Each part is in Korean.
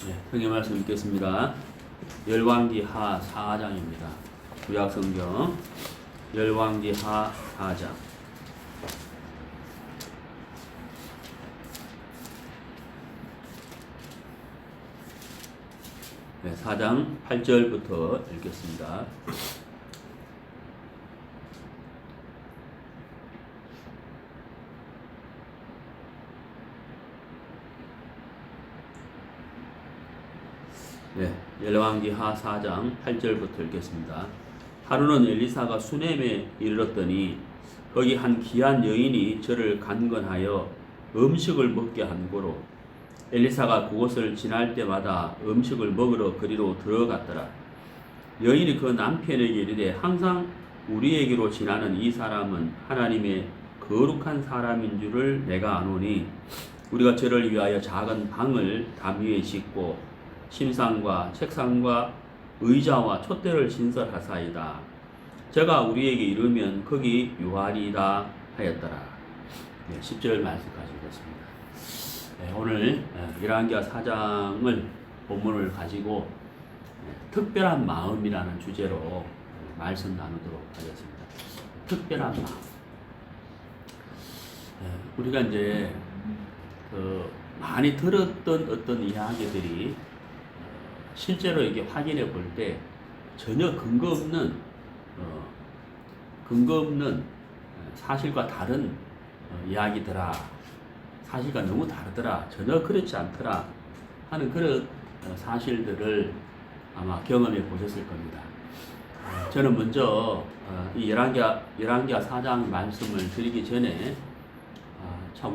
성경 말씀 읽겠습니다. 열왕기하 4장입니다. 구약성경 열왕기하 4장. 네, 4장 8절부터 읽겠습니다. 네, 열왕기하 4장 8절부터 읽겠습니다. 하루는 엘리사가 수넴에 이르렀더니 거기 한 귀한 여인이 저를 간건하여 음식을 먹게 한 고로 엘리사가 그곳을 지날 때마다 음식을 먹으러 그리로 들어갔더라. 여인이 그 남편에게 이르되 항상 우리에게로 지나는 이 사람은 하나님의 거룩한 사람인 줄을 내가 아노니 우리가 저를 위하여 작은 방을 담 위에 짓고 침상과 책상과 의자와 촛대를 신설하사이다. 저가 우리에게 이르면 거기 유하리라 하였더라. 10절 말씀까지 읽었습니다. 오늘 열왕기하 4장을 본문을 가지고 특별한 마음이라는 주제로 말씀 나누도록 하겠습니다. 특별한 마음. 우리가 이제 많이 들었던 어떤 이야기들이 실제로 이게 확인해 볼 때 전혀 근거 없는 사실과 다른 이야기더라. 사실과 너무 다르더라. 전혀 그렇지 않더라. 하는 그런 사실들을 아마 경험해 보셨을 겁니다. 저는 먼저 이 열왕기하 4장 말씀을 드리기 전에 참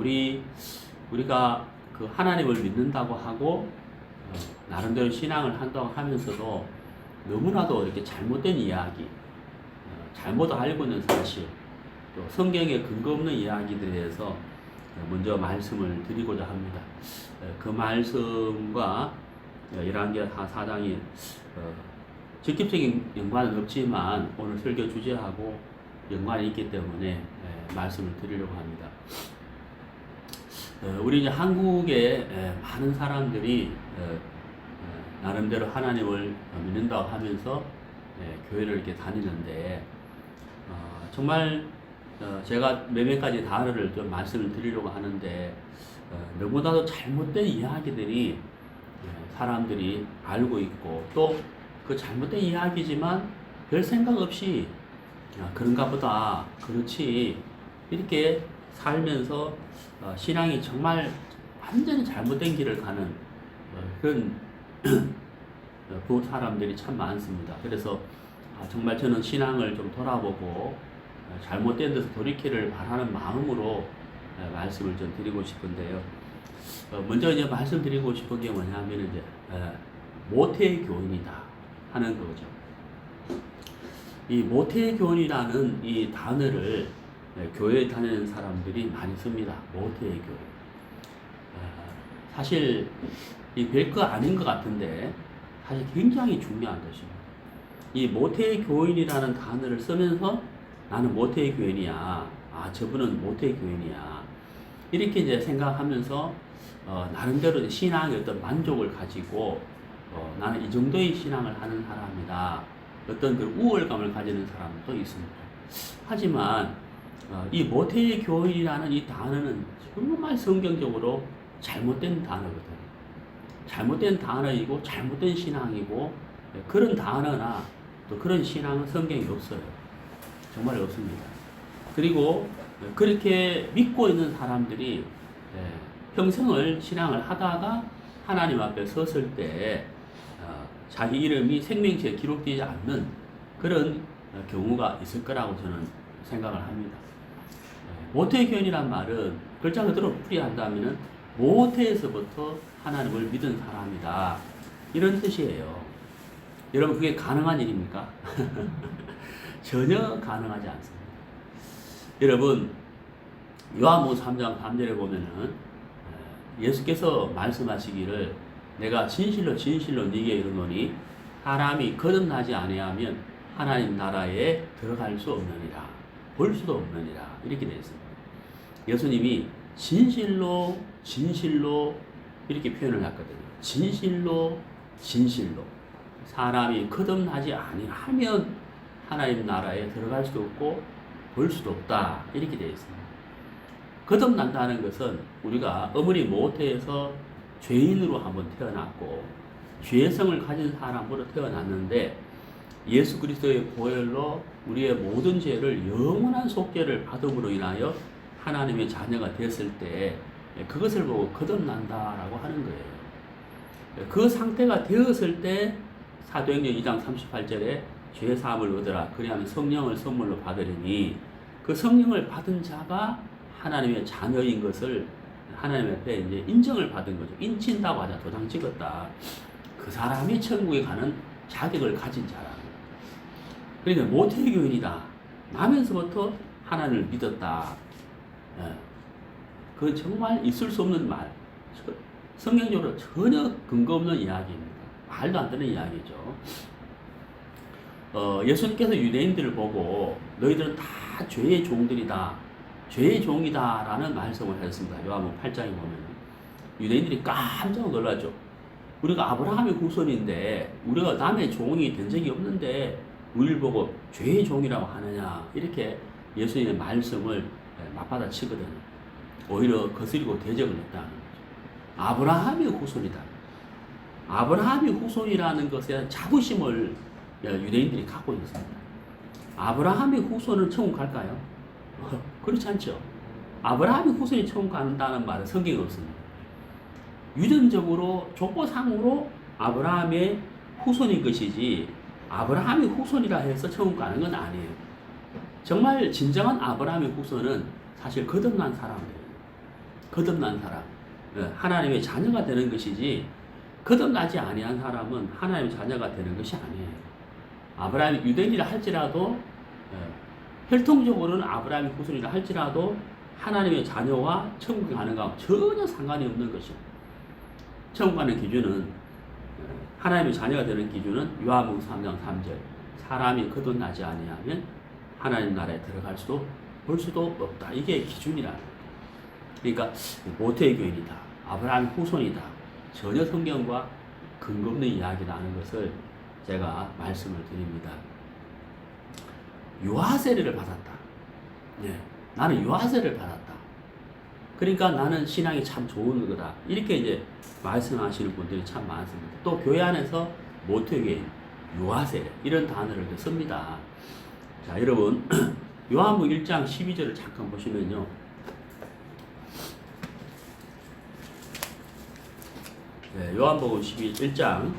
우리가 그 하나님을 믿는다고 하고 나름대로 신앙을 한다고 하면서도 너무나도 이렇게 잘못된 이야기, 잘못 알고 있는 사실, 또 성경에 근거 없는 이야기들에 대해서 먼저 말씀을 드리고자 합니다. 그 말씀과 열왕기하 4장이 직접적인 연관은 없지만 오늘 설교 주제하고 연관이 있기 때문에 말씀을 드리려고 합니다. 우리 이제 한국에 많은 사람들이 나름대로 하나님을 믿는다고 하면서 교회를 이렇게 다니는데 정말 제가 몇 가지 단어를 좀 말씀을 드리려고 하는데 너무나도 잘못된 이야기들이 사람들이 알고 있고 또 그 잘못된 이야기지만 별 생각 없이 그런가 보다 그렇지 이렇게 살면서 신앙이 정말 완전히 잘못된 길을 가는 그런 그 사람들이 참 많습니다. 그래서 정말 저는 신앙을 좀 돌아보고 잘못된 데서 돌이키를 바라는 마음으로 말씀을 좀 드리고 싶은데요. 먼저 이제 말씀드리고 싶은 게 뭐냐면 이제 모태 교인이다 하는 거죠. 이 모태 교인이라는 이 단어를 교회에 다니는 사람들이 많이 씁니다. 모태의 교회. 사실 이 별거 아닌 것 같은데 사실 굉장히 중요한 것입니다. 이 모태의 교인이라는 단어를 쓰면서 나는 모태의 교인이야. 저분은 모태의 교인이야. 이렇게 이제 생각하면서 나름대로 신앙의 어떤 만족을 가지고 나는 이 정도의 신앙을 하는 사람이다. 어떤 그 우월감을 가지는 사람도 있습니다. 하지만 이 모태의 교인이라는 이 단어는 정말 성경적으로 잘못된 단어거든요. 잘못된 단어이고 잘못된 신앙이고 그런 단어나 또 그런 신앙은 성경에 없어요. 정말 없습니다. 그리고 그렇게 믿고 있는 사람들이 평생을 신앙을 하다가 하나님 앞에 섰을 때 자기 이름이 생명지에 기록되지 않는 그런 경우가 있을 거라고 저는 생각을 합니다. 모태의 교인이란 말은 글자 그대로 풀이한다면 모태에서부터 하나님을 믿은 사람이다. 이런 뜻이에요. 여러분 그게 가능한 일입니까? 전혀 가능하지 않습니다. 여러분 요한복음 3장 3절에 보면은 예수께서 말씀하시기를 내가 진실로 네게 이르노니 사람이 거듭나지 아니하면 하나님 나라에 들어갈 수 없느니라. 볼 수도 없느니라. 이렇게 되어 있습니다. 예수님이 진실로 이렇게 표현을 했거든요. 진실로 진실로 사람이 거듭나지 아니하면 하나님 나라에 들어갈 수도 없고 볼 수도 없다. 이렇게 되어 있습니다. 거듭난다는 것은 우리가 어머니 모태에서 죄인으로 한번 태어났고 죄성을 가진 사람으로 태어났는데 예수 그리스도의 보혈로 우리의 모든 죄를 영원한 속죄를 받음으로 인하여 하나님의 자녀가 됐을 때 그것을 보고 거듭난다라고 하는 거예요. 그 상태가 되었을 때 사도행전 2장 38절에 죄 사함을 얻으라 그리하면 성령을 선물로 받으리니 그 성령을 받은 자가 하나님의 자녀인 것을 하나님 앞에 이제 인정을 받은 거죠. 인친다고 하자. 도장 찍었다. 그 사람이 천국에 가는 자격을 가진 자라는 거예요. 그러니까 모태교인이다. 나면서부터 하나님을 믿었다. 그건 정말 있을 수 없는 말. 성경적으로 전혀 근거 없는 이야기입니다. 말도 안 되는 이야기죠. 예수님께서 유대인들을 보고 너희들은 다 죄의 종들이다. 죄의 종이다 라는 말씀을 하셨습니다. 요한복음 8장에 보면 유대인들이 깜짝 놀라죠. 우리가 아브라함의 후손인데 우리가 남의 종이 된 적이 없는데 우리를 보고 죄의 종이라고 하느냐 이렇게 예수님의 말씀을 맞받아 치거든요. 오히려 거스리고 대적을 했다는 거죠. 아브라함의 후손이다. 아브라함의 후손이라는 것에 대한 자부심을 유대인들이 갖고 있습니다. 아브라함의 후손은 천국 갈까요? 그렇지 않죠. 아브라함의 후손이 천국 간다는 말은 성경에 없습니다. 유전적으로 족보상으로 아브라함의 후손인 것이지 아브라함의 후손이라 해서 천국 가는 건 아니에요. 정말 진정한 아브라함의 후손은 사실 거듭난 사람들이에요. 거듭난 사람. 하나님의 자녀가 되는 것이지 거듭나지 아니한 사람은 하나님의 자녀가 되는 것이 아니에요. 아브라함이 유대인이라 할지라도 혈통적으로는 아브라함의 후손이라 할지라도 하나님의 자녀와 천국에 가는 것과 전혀 상관이 없는 것입니다. 천국 가는 기준은 하나님의 자녀가 되는 기준은 요한복음 3장 3절 사람이 거듭나지 아니하면 하나님 나라에 들어갈 수도 볼 수도 없다. 이게 기준이라는 거예요. 그러니까 모태교인이다. 아브라함의 후손이다. 전혀 성경과 근거 없는 이야기라는 것을 제가 말씀을 드립니다. 유아세례를 받았다. 네, 나는 유아세례를 받았다. 그러니까 나는 신앙이 참 좋은 거다. 이렇게 이제 말씀하시는 분들이 참 많습니다. 또 교회 안에서 모태교인, 유아세례 이런 단어를 씁니다. 자, 여러분 요한복음 1장 12절을 잠깐 보시면요. 네, 요한복음 1장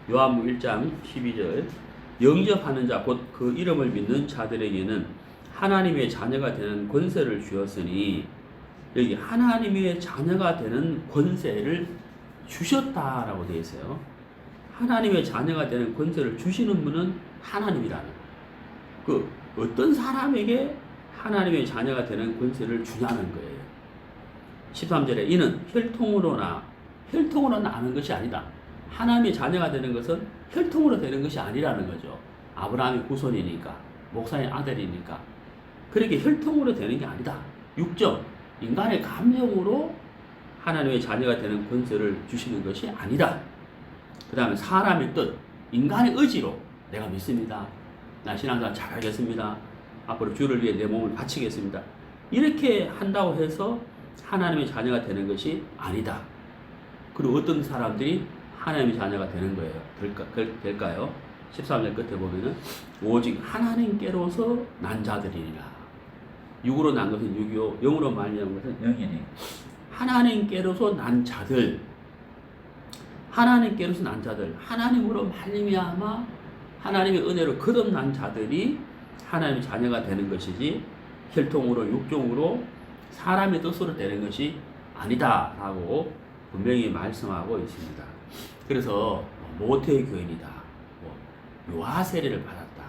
요한복음 1장 12절 영접하는 자 곧 그 이름을 믿는 자들에게는 하나님의 자녀가 되는 권세를 주었으니 여기 하나님의 자녀가 되는 권세를 주셨다라고 되어 있어요. 하나님의 자녀가 되는 권세를 주시는 분은 하나님이라는 거예요. 그 어떤 사람에게 하나님의 자녀가 되는 권세를 주냐는 거예요. 13절에 이는 혈통으로 나는 것이 아니다. 하나님의 자녀가 되는 것은 혈통으로 되는 것이 아니라는 거죠. 아브라함의 후손이니까, 목사의 아들이니까. 그렇게 혈통으로 되는 게 아니다. 6점, 인간의 감정으로 하나님의 자녀가 되는 권세를 주시는 것이 아니다. 그 다음에 사람의 뜻, 인간의 의지로 내가 믿습니다. 나 신앙생활 잘하겠습니다. 앞으로 주를 위해 내 몸을 바치겠습니다. 이렇게 한다고 해서 하나님의 자녀가 되는 것이 아니다. 그리고 어떤 사람들이 하나님의 자녀가 되는 거예요. 될까요? 13절 끝에 보면은 오직 하나님께로서 난 자들이니라. 육으로 난 것은 육이요 영으로 말미암은 것은 영이니. 하나님께로서 난 자들. 하나님께로서 난 자들. 하나님으로 말미암아 하나님의 은혜로 거듭난 자들이 하나님의 자녀가 되는 것이지 혈통으로 육종으로 사람의 뜻으로 되는 것이 아니다라고 분명히 말씀하고 있습니다. 그래서 모태교인이다, 유아세례를 받았다,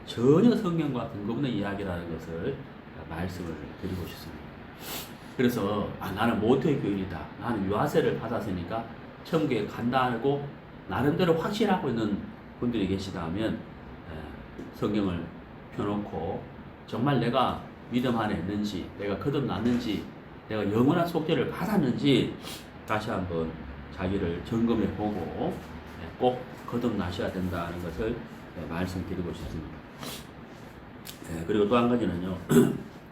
전혀 성경과 근거 없는 이야기라는 것을 말씀을 드리고 싶습니다. 그래서 나는 모태교인이다, 나는 유아세례를 받았으니까 천국에 간다고 나름대로 확신하고 있는 분들이 계시다면 성경을 펴놓고 정말 내가 믿음 안에 있는지, 내가 거듭났는지, 내가 영원한 속죄를 받았는지 다시 한번 자기를 점검해 보고 꼭 거듭나셔야 된다는 것을 말씀드리고 싶습니다. 그리고 또 한 가지는요.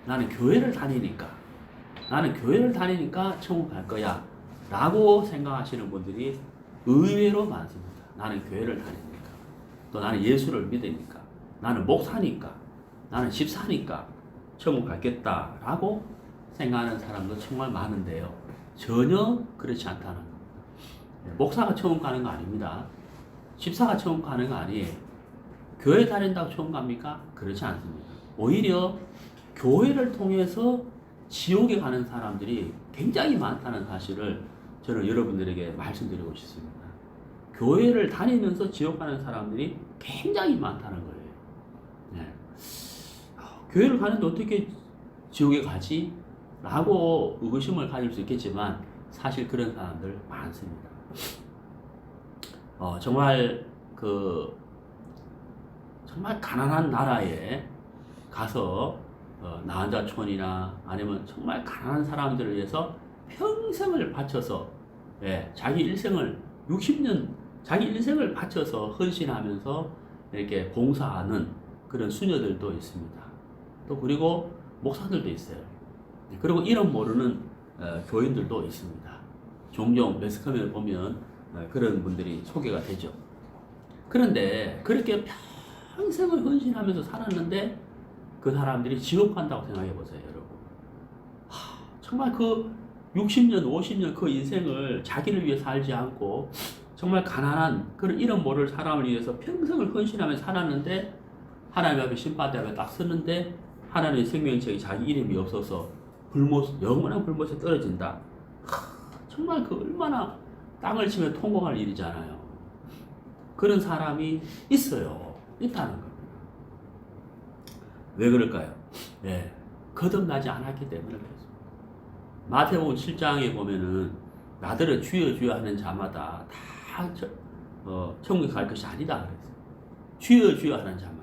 나는 교회를 다니니까 천국 갈 거야 라고 생각하시는 분들이 의외로 많습니다. 나는 교회를 다니니까, 또 나는 예수를 믿으니까, 나는 목사니까, 나는 집사니까 천국 갈겠다 라고 생각하는 사람도 정말 많은데요. 전혀 그렇지 않다는 겁니다. 목사가 천국 가는 거 아닙니다. 집사가 천국 가는 거 아니에요. 교회 다닌다고 천국 갑니까? 그렇지 않습니다. 오히려 교회를 통해서 지옥에 가는 사람들이 굉장히 많다는 사실을 저는 여러분들에게 말씀드리고 싶습니다. 교회를 다니면서 지옥 가는 사람들이 굉장히 많다는 거예요. 네. 교회를 가는데 어떻게 지옥에 가지? 라고 의구심을 가질 수 있겠지만 사실 그런 사람들 많습니다. 정말 정말 가난한 나라에 가서 나한자촌이나 아니면 정말 가난한 사람들을 위해서 평생을 바쳐서 자기 일생을 60년 자기 일생을 바쳐서 헌신하면서 이렇게 봉사하는 그런 수녀들도 있습니다. 또 그리고 목사들도 있어요. 그리고 이름 모르는 교인들도 있습니다. 종종 매스컴에 보면 그런 분들이 소개가 되죠. 그런데 그렇게 평생을 헌신하면서 살았는데 그 사람들이 지옥 간다고 생각해 보세요, 여러분. 정말 그 60년, 50년 그 인생을 자기를 위해 살지 않고 정말 가난한 그런 이름 모를 사람을 위해서 평생을 헌신하면서 살았는데 하나님 앞에 심판대 앞에 딱 서는데 하나님의 생명책이 자기 이름이 없어서 영원한 불못에 떨어진다. 정말 그 얼마나 땅을 치며 통곡할 일이잖아요. 그런 사람이 있어요. 있다는 겁니다. 왜 그럴까요? 거듭나지 않았기 때문에 그렇습니다. 마태복음 7장에 보면은 나더러 주여 주여 하는 자마다 다 천국에 갈 것이 아니다 그랬어요. 주여 주여 하는 자마다.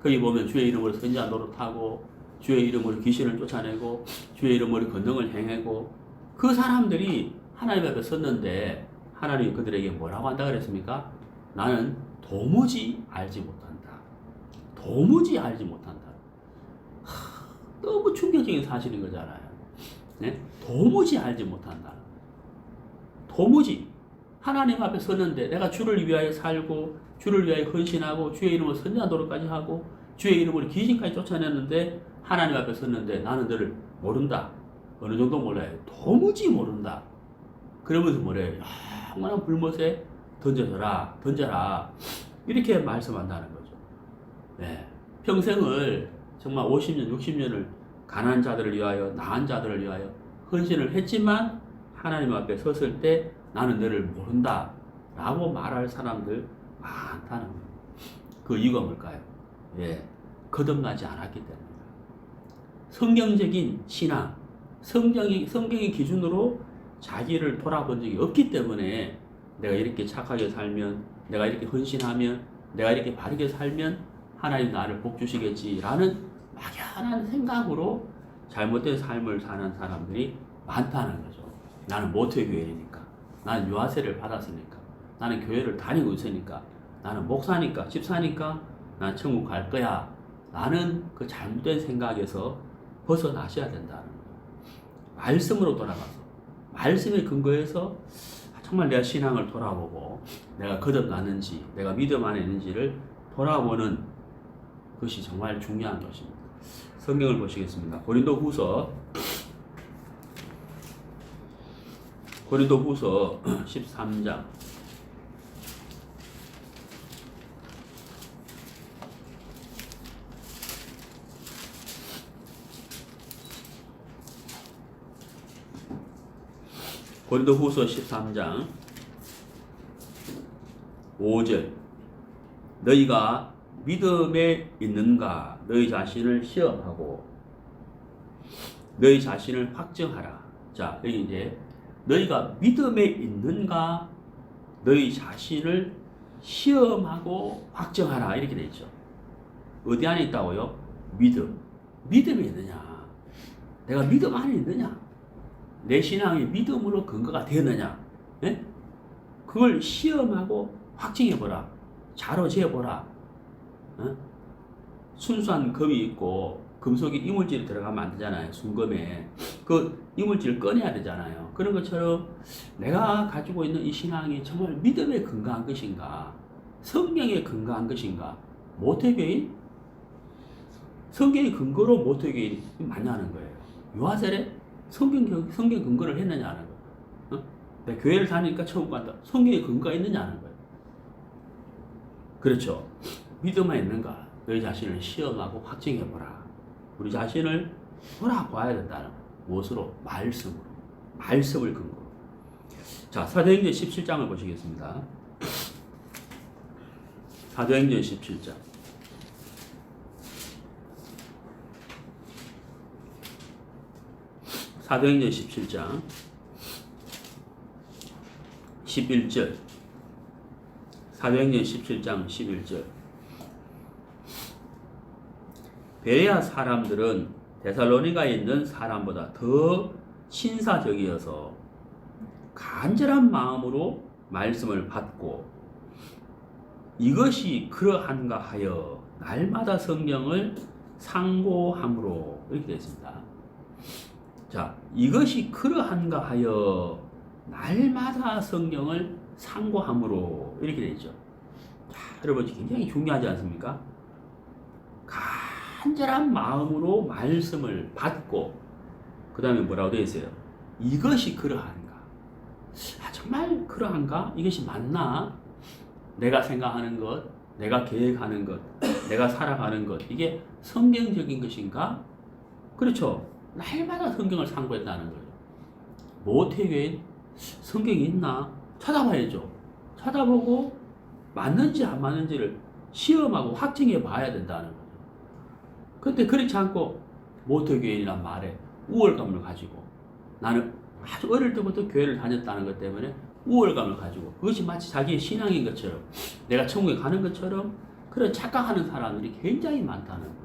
거기 보면 주의 이름으로 선지자 노릇하고 주의 이름으로 귀신을 쫓아내고 주의 이름으로 권능을 행하고 그 사람들이 하나님 앞에 섰는데 하나님이 그들에게 뭐라고 한다 그랬습니까? 나는 도무지 알지 못한다. 도무지 알지 못한다. 너무 충격적인 사실인 거잖아요. 네? 도무지 알지 못한다. 도무지 하나님 앞에 섰는데 내가 주를 위하여 살고 주를 위하여 헌신하고 주의 이름으로 선지자 노릇까지 하고 주의 이름으로 귀신까지 쫓아냈는데 하나님 앞에 섰는데 나는 너를 모른다. 어느 정도 몰라요. 도무지 모른다. 그러면서 뭐래요? 영원한 불못에 던져라. 이렇게 말씀한다는 거죠. 평생을 정말 50년, 60년을 가난한 자들을 위하여, 나은 자들을 위하여 헌신을 했지만 하나님 앞에 섰을 때 나는 너를 모른다 라고 말할 사람들 많다는 거예요. 그 이유가 뭘까요? 거듭나지 않았기 때문입니다. 성경적인 신앙, 성경의 기준으로 자기를 돌아본 적이 없기 때문에 내가 이렇게 착하게 살면, 내가 이렇게 헌신하면, 내가 이렇게 바르게 살면 하나님 나를 복 주시겠지라는 막연한 생각으로 잘못된 삶을 사는 사람들이 많다는 거죠. 나는 모태교회니까, 나는 유아세를 받았으니까, 나는 교회를 다니고 있으니까, 나는 목사니까, 집사니까 난 천국 갈 거야 라는 그 잘못된 생각에서 벗어나셔야 된다는 거예요. 말씀으로 돌아가서 말씀에 근거해서 정말 내가 신앙을 돌아보고 내가 거듭났는지 내가 믿음 안에 있는지를 돌아보는 것이 정말 중요한 것입니다. 성경을 보시겠습니다. 고린도후서 13장 고린도후서 13장 5절 너희가 믿음에 있는가 너희 자신을 시험하고 너희 자신을 확증하라. 자, 여기 이제 너희가 믿음에 있는가 너희 자신을 시험하고 확증하라 이렇게 되어 있죠. 어디 안에 있다고요? 믿음. 믿음이 있느냐? 내가 믿음 안에 있느냐? 내 신앙이 믿음으로 근거가 되느냐? 예? 그걸 시험하고 확증해보라. 자로 재보라. 어? 순수한 금이 있고 금속이 이물질이 들어가면 안 되잖아요. 순금에. 그 이물질을 꺼내야 되잖아요. 그런 것처럼 내가 가지고 있는 이 신앙이 정말 믿음에 근거한 것인가? 성경에 근거한 것인가? 모태교인? 성경의 근거로 모태교인이 맞냐는 거예요. 요하셀에 성경 근거를 했느냐는 거예요. 어? 내가 교회를 다니니까 천국 간다. 성경에 근거가 있느냐는 거예요. 그렇죠. 믿음만 있는가? 너희 자신을 시험하고 확증해보라. 우리 자신을 돌아봐야 된다는 거예요. 무엇으로? 말씀으로. 말씀을 근거로. 자, 사도행전 17장을 보시겠습니다. 사도행전 17장. 사도행전 17장 11절. 사도행전 17장 11절. 베레아 사람들은 데살로니가에 있는 사람보다 더 신사적이어서 간절한 마음으로 말씀을 받고 이것이 그러한가 하여 날마다 성경을 상고함으로 이렇게 되어 있습니다. 자, 이것이 그러한가 하여 날마다 성경을 상고함으로 이렇게 되어 있죠. 자, 여러분 굉장히 중요하지 않습니까? 간절한 마음으로 말씀을 받고 그 다음에 뭐라고 되어 있어요? 이것이 그러한가? 아, 정말 그러한가? 이것이 맞나? 내가 생각하는 것, 내가 계획하는 것, 내가 살아가는 것, 이게 성경적인 것인가? 그렇죠. 날마다 성경을 상고했다는 거죠. 모태교인 성경이 있나? 찾아봐야죠. 찾아보고 맞는지 안 맞는지를 시험하고 확증해 봐야 된다는 거죠. 근데 그렇지 않고 모태교인이란 말에 우월감을 가지고 나는 아주 어릴 때부터 교회를 다녔다는 것 때문에 우월감을 가지고 그것이 마치 자기의 신앙인 것처럼 내가 천국에 가는 것처럼 그런 착각하는 사람들이 굉장히 많다는 거예요.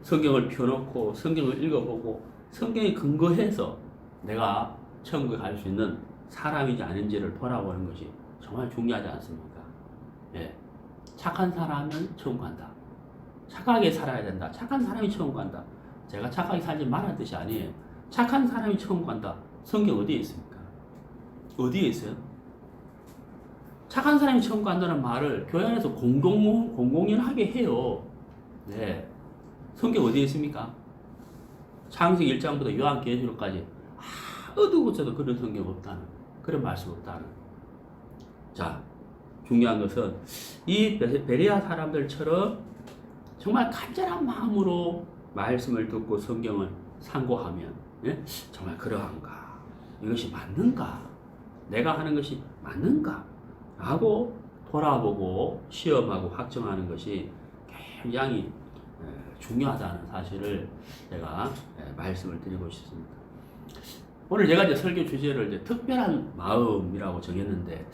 성경을 펴놓고 성경을 읽어보고 성경에 근거해서 내가 천국에 갈 수 있는 사람인지 아닌지를 돌아보는 것이 정말 중요하지 않습니까? 예. 착한 사람은 천국 간다. 착하게 살아야 된다. 착한 사람이 천국 간다. 제가 착하게 살지 말라는 뜻이 아니에요. 착한 사람이 천국 간다. 성경 어디에 있습니까? 어디에 있어요? 착한 사람이 천국 간다는 말을 교회 안에서 공공연하게 해요. 네. 성경 어디에 있습니까? 창세기 1장부터 요한계시록까지 어디 곳에도 그런 성경 없다는, 그런 말씀 없다는. 자, 중요한 것은 이 베레아 사람들처럼 정말 간절한 마음으로 말씀을 듣고 성경을 상고하면, 예? 정말 그러한가? 이것이 맞는가? 내가 하는 것이 맞는가? 라고 돌아보고 시험하고 확정하는 것이 굉장히 중요하다는 사실을 제가 말씀을 드리고 싶습니다. 오늘 제가 이제 설교 주제를 이제 특별한 마음이라고 정했는데,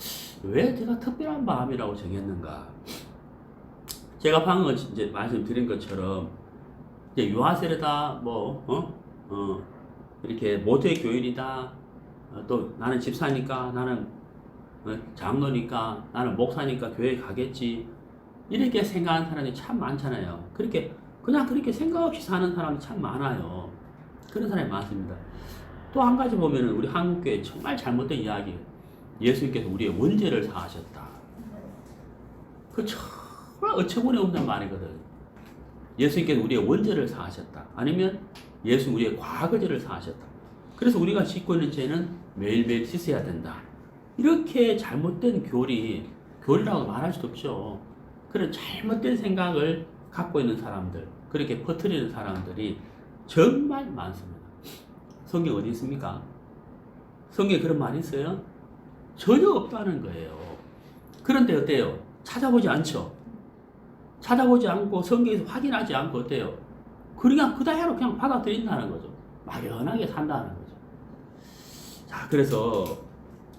왜 제가 특별한 마음이라고 정했는가? 제가 방금 이제 말씀드린 것처럼, 이제 요하셀이다, 이렇게 모태 교인이다, 또 나는 집사니까, 나는 장로니까, 나는 목사니까 교회 가겠지, 이렇게 생각하는 사람이 참 많잖아요. 그냥 그렇게 생각 없이 사는 사람이 참 많아요. 그런 사람이 많습니다. 또 한 가지 보면은 우리 한국교회 정말 잘못된 이야기예요. 예수님께서 우리의 원죄를 사하셨다. 그 정말 어처구니 없는 말이거든. 예수님께서 우리의 원죄를 사하셨다. 아니면 예수 우리의 과거죄를 사하셨다. 그래서 우리가 짓고 있는 죄는 매일매일 씻어야 된다. 이렇게 잘못된 교리라고 말할 수도 없죠. 그런 잘못된 생각을 갖고 있는 사람들, 그렇게 퍼뜨리는 사람들이 정말 많습니다. 성경 어디 있습니까? 성경에 그런 말이 있어요? 전혀 없다는 거예요. 그런데 어때요? 찾아보지 않죠? 찾아보지 않고 성경에서 확인하지 않고 어때요? 그냥 그대로 그냥 받아들인다는 거죠. 막연하게 산다는 거죠. 자, 그래서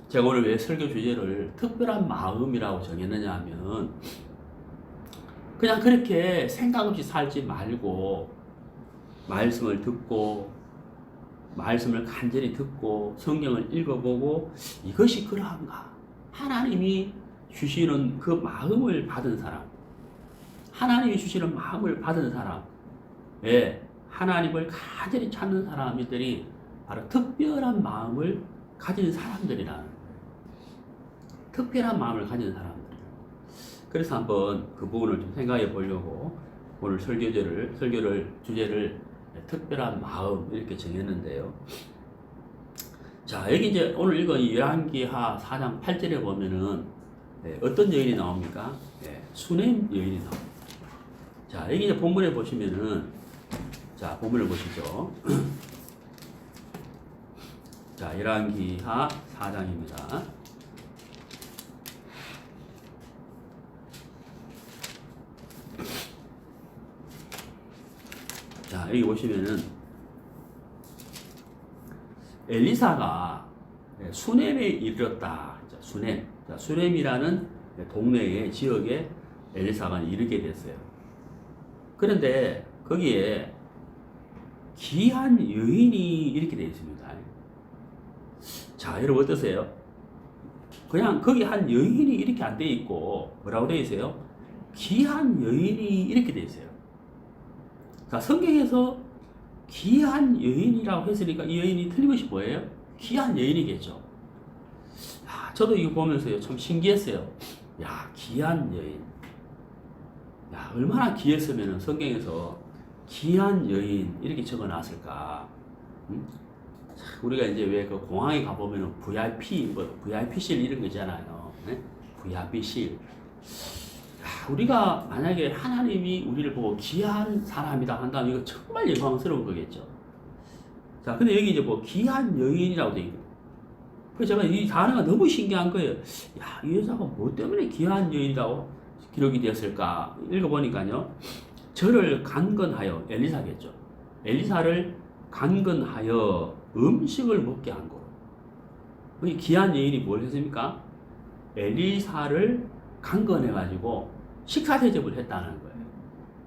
제가 오늘 왜 설교 주제를 특별한 마음이라고 정했느냐 하면, 그냥 그렇게 생각 없이 살지 말고 말씀을 듣고 말씀을 간절히 듣고 성경을 읽어보고 이것이 그러한가? 하나님이 주시는 그 마음을 받은 사람, 하나님이 주시는 마음을 받은 사람, 예, 하나님을 간절히 찾는 사람들이 바로 특별한 마음을 가진 사람들이라는 거예요. 특별한 마음을 가진 사람들. 그래서 한번 그 부분을 좀 생각해 보려고 오늘 설교를 주제를 특별한 마음 이렇게 정했는데요. 자, 여기 이제 오늘 읽은 열왕기하 4장 8절에 보면은 어떤 여인이 나옵니까? 수넴 여인이 나옵니다. 자, 여기 이제 본문에 보시면은 자, 본문을 보시죠. 자, 열왕기하 4장입니다. 자, 여기 보시면은 엘리사가 수넴에 이르렀다. 자, 수넴. 자, 수넴이라는 동네의 지역에 엘리사가 이르게 됐어요. 그런데 거기에 귀한 여인이 이렇게 되어 있습니다. 자, 여러분 어떠세요? 그냥 거기 한 여인이 이렇게 안 되어 있고 뭐라고 되어 있어요? 귀한 여인이 이렇게 되어 있어요. 자, 성경에서 귀한 여인이라고 했으니까 이 여인이 틀림없이 뭐예요? 귀한 여인이겠죠. 야, 저도 이거 보면서요, 참 신기했어요. 야, 귀한 여인. 야, 얼마나 귀했으면 성경에서 귀한 여인 이렇게 적어 놨을까? 응? 우리가 이제 왜 그 공항에 가보면 VIP실 이런 거 있잖아요. 네? VIP실. 우리가 만약에 하나님이 우리를 보고 귀한 사람이다 한다면 이거 정말 영광스러운 거겠죠. 자, 근데 여기 이제 뭐 귀한 여인이라고 되어 있거든요. 그래서 제가 이 단어가 너무 신기한 거예요. 야, 이 여자가 뭐 때문에 귀한 여인이라고 기록이 되었을까? 읽어보니까요. 저를 간건하여, 엘리사겠죠. 엘리사를 간건하여 음식을 먹게 한 거. 이 귀한 여인이 뭘 했습니까? 엘리사를 강건해가지고 식사 대접을 했다는 거예요.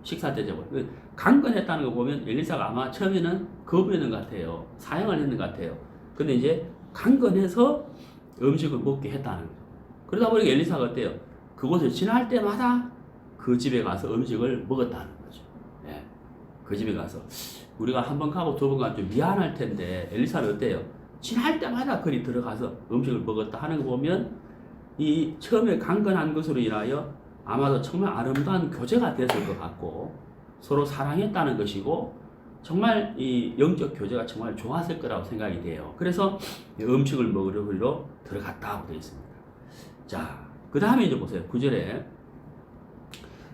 식사 대접을. 강건했다는 거 보면 엘리사가 아마 처음에는 거부했는 것 같아요. 사양을 했는 것 같아요. 근데 이제 강건해서 음식을 먹게 했다는 거예요. 그러다 보니까 엘리사가 어때요? 그곳을 지날 때마다 그 집에 가서 음식을 먹었다는 거죠. 예. 그 집에 가서. 우리가 한 번 가고 두 번 가면 좀 미안할 텐데 엘리사는 어때요? 지날 때마다 거기 들어가서 음식을 먹었다 하는 거 보면 이 처음에 강건한 것으로 인하여 아마도 정말 아름다운 교제가 됐을 것 같고 서로 사랑했다는 것이고 정말 이 영적 교제가 정말 좋았을 거라고 생각이 돼요. 그래서 음식을 먹으러 들어갔다고 되어 있습니다. 자, 그 다음에 이제 보세요. 9절에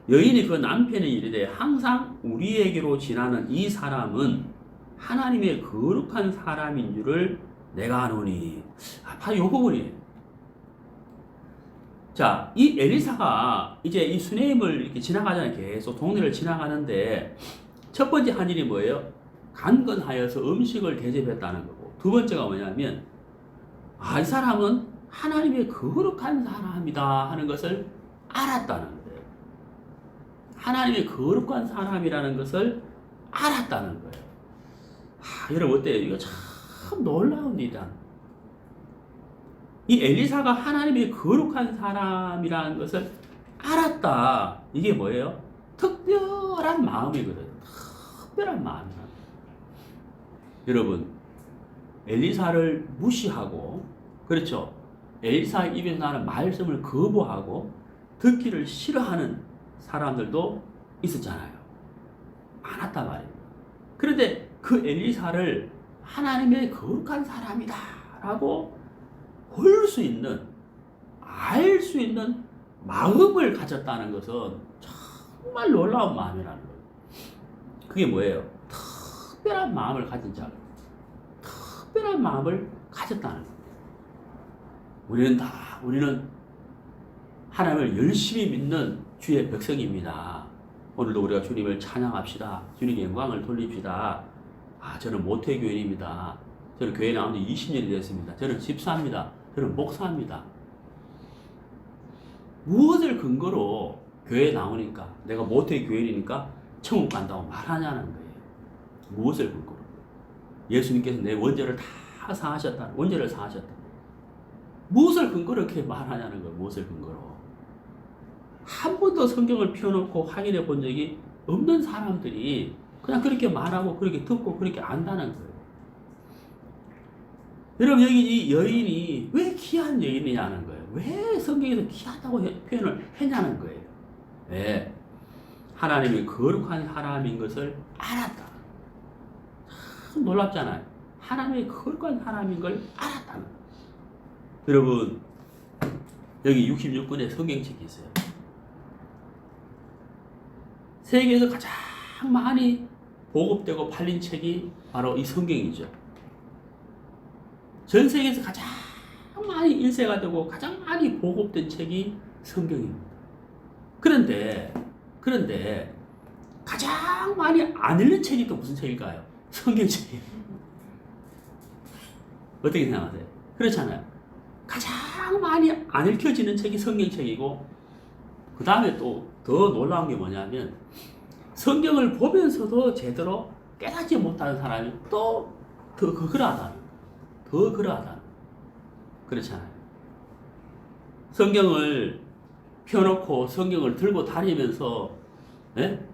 여인이 그 남편의 이르되 항상 우리에게로 지나는 이 사람은 하나님의 거룩한 사람인 줄을 내가 아노니. 바로 요 부분이에요. 자, 이 엘리사가 이제 이 수넴을 이렇게 지나가잖아요. 계속 동네를 지나가는데 첫 번째 한 일이 뭐예요? 간건하여서 음식을 대접했다는 거고, 두 번째가 뭐냐면 이 사람은 하나님의 거룩한 사람이다 하는 것을 알았다는 거예요. 하나님의 거룩한 사람이라는 것을 알았다는 거예요. 여러분 어때요? 이거 참 놀라운 일이다. 이 엘리사가 하나님의 거룩한 사람이라는 것을 알았다. 이게 뭐예요? 특별한 마음이거든요. 특별한 마음이야. 여러분, 엘리사를 무시하고, 그렇죠? 엘리사 입에서 나는 말씀을 거부하고 듣기를 싫어하는 사람들도 있었잖아요. 많았단 말입니다. 그런데 그 엘리사를 하나님의 거룩한 사람이다 라고 볼 수 있는, 알 수 있는 마음을 가졌다는 것은 정말 놀라운 마음이라는 거예요. 그게 뭐예요? 특별한 마음을 가진 자, 특별한 마음을 가졌다는 거예요. 우리는 하나님을 열심히 믿는 주의 백성입니다. 오늘도 우리가 주님을 찬양합시다. 주님께 영광을 돌립시다. 저는 모태교인입니다. 저는 교회 나온 지 20년이 됐습니다. 저는 집사입니다. 저는 목사입니다. 무엇을 근거로 교회 나오니까 내가 모태교인이니까 천국 간다고 말하냐는 거예요. 무엇을 근거로? 예수님께서 내 원죄를 다 사하셨다. 원죄를 사하셨다. 무엇을 근거로 이렇게 말하냐는 거예요. 무엇을 근거로? 한 번도 성경을 펴놓고 확인해 본 적이 없는 사람들이 그냥 그렇게 말하고 그렇게 듣고 그렇게 안다는 거예요. 여러분, 여기 이 여인이 왜 귀한 여인이냐는 거예요. 왜 성경에서 귀하다고 표현을 했냐는 거예요. 왜? 하나님이 거룩한 사람인 것을 알았다. 참 놀랍잖아요. 하나님이 거룩한 사람인 걸 알았다는 거예요. 여러분, 여기 66권의 성경책이 있어요. 세계에서 가장 많이 보급되고 팔린 책이 바로 이 성경이죠. 전 세계에서 가장 많이 일세가 되고 가장 많이 보급된 책이 성경입니다. 그런데 가장 많이 안 읽는 책이 또 무슨 책일까요? 성경책이에요. 어떻게 생각하세요? 그렇잖아요. 가장 많이 안 읽혀지는 책이 성경책이고, 그 다음에 또 더 놀라운 게 뭐냐면 성경을 보면서도 제대로 깨닫지 못하는 사람이 또 더 그러하다는 그렇잖아요. 성경을 펴놓고 성경을 들고 다니면서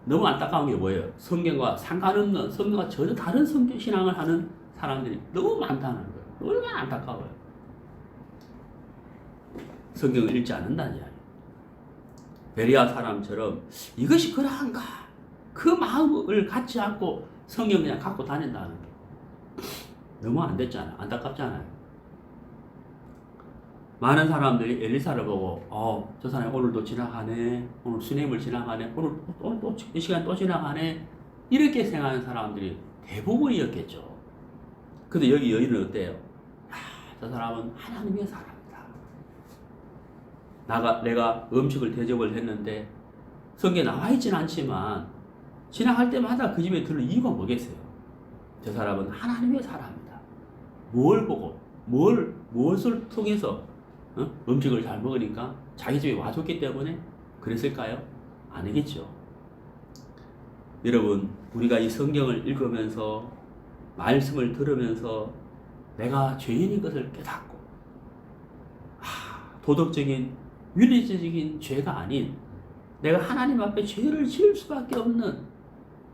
너무 안타까운 게 뭐예요? 성경과 상관없는, 성경과 전혀 다른 성경 신앙을 하는 사람들이 너무 많다는 거예요. 얼마나 안타까워요. 성경을 읽지 않는다는 이야기. 베리아 사람처럼 이것이 그러한가? 그 마음을 갖지 않고 성경 그냥 갖고 다닌다는 거예요. 너무 안 됐잖아요. 안타깝잖아요. 많은 사람들이 엘리사를 보고 저 사람이 오늘도 지나가네, 오늘 수님을 지나가네, 오늘 또 이 시간 또 지나가네, 이렇게 생각하는 사람들이 대부분이었겠죠. 근데 여기 여인은 어때요? 저 사람은 하나님의 사람이다. 내가 음식을 대접을 했는데 성경에 나와 있지는 않지만 지나갈 때마다 그 집에 들를 이유가 뭐겠어요? 저 사람은 하나님의 사람이다. 뭘 보고 무엇을 통해서 음식을 잘 먹으니까 자기 집에 와줬기 때문에 그랬을까요? 아니겠죠. 여러분, 우리가 이 성경을 읽으면서 말씀을 들으면서 내가 죄인인 것을 깨닫고 도덕적인 윤리적인 죄가 아닌 내가 하나님 앞에 죄를 지을 수밖에 없는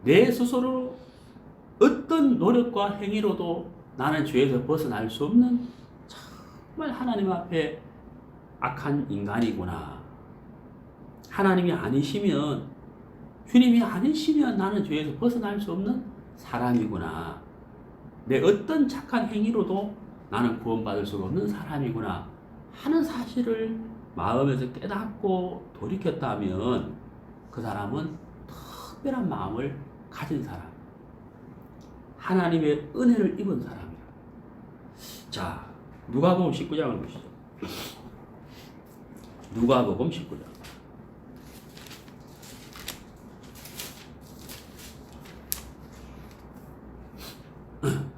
내 스스로 어떤 노력과 행위로도 나는 죄에서 벗어날 수 없는 정말 하나님 앞에 악한 인간이구나. 하나님이 아니시면, 주님이 아니시면 나는 죄에서 벗어날 수 없는 사람이구나. 내 어떤 착한 행위로도 나는 구원받을 수 없는 사람이구나 하는 사실을 마음에서 깨닫고 돌이켰다면 그 사람은 특별한 마음을 가진 사람, 하나님의 은혜를 입은 사람이라. 자, 누가복음 19장을 보시죠. 누가복음 19장.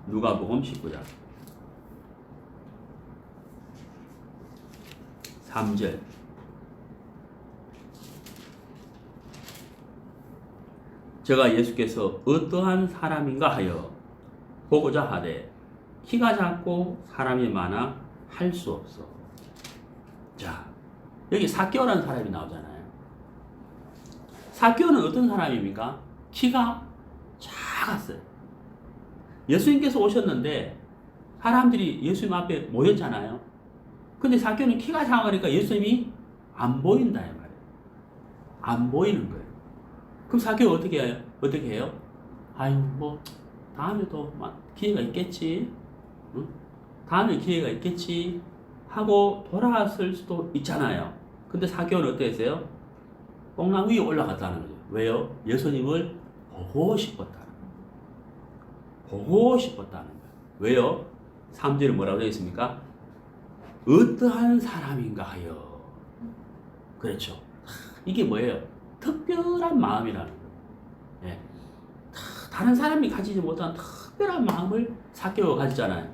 누가복음 19장 3절. 제가 예수께서 어떠한 사람인가 하여 보고자 하되 키가 작고 사람이 많아 할 수 없어. 자, 여기 삭개오라는 사람이 나오잖아요. 삭개오는 어떤 사람입니까? 키가 작았어요. 예수님께서 오셨는데 사람들이 예수님 앞에 모였잖아요. 근데 삭개오는 키가 작으니까 예수님이 안 보인다 이 말이에요. 안 보이는 거예요. 그럼 삭개오 어떻게 해요? 아유, 뭐 다음에 또 기회가 있겠지. 응? 다음에 기회가 있겠지 하고 돌아갔을 수도 있잖아요. 근데 삭개오는 어땠어요? 뽕나무 위에 올라갔다는 거죠. 왜요? 예수님을 보고 싶었다는 거예요. 보고 싶었다는 거예요. 왜요? 3절에 뭐라고 되어 있습니까? 어떠한 사람인가 하여. 그렇죠. 이게 뭐예요? 특별한 마음이라는 거예요. 예. 다른 사람이 가지지 못한 특별한 마음을 삭개오가 가지잖아요.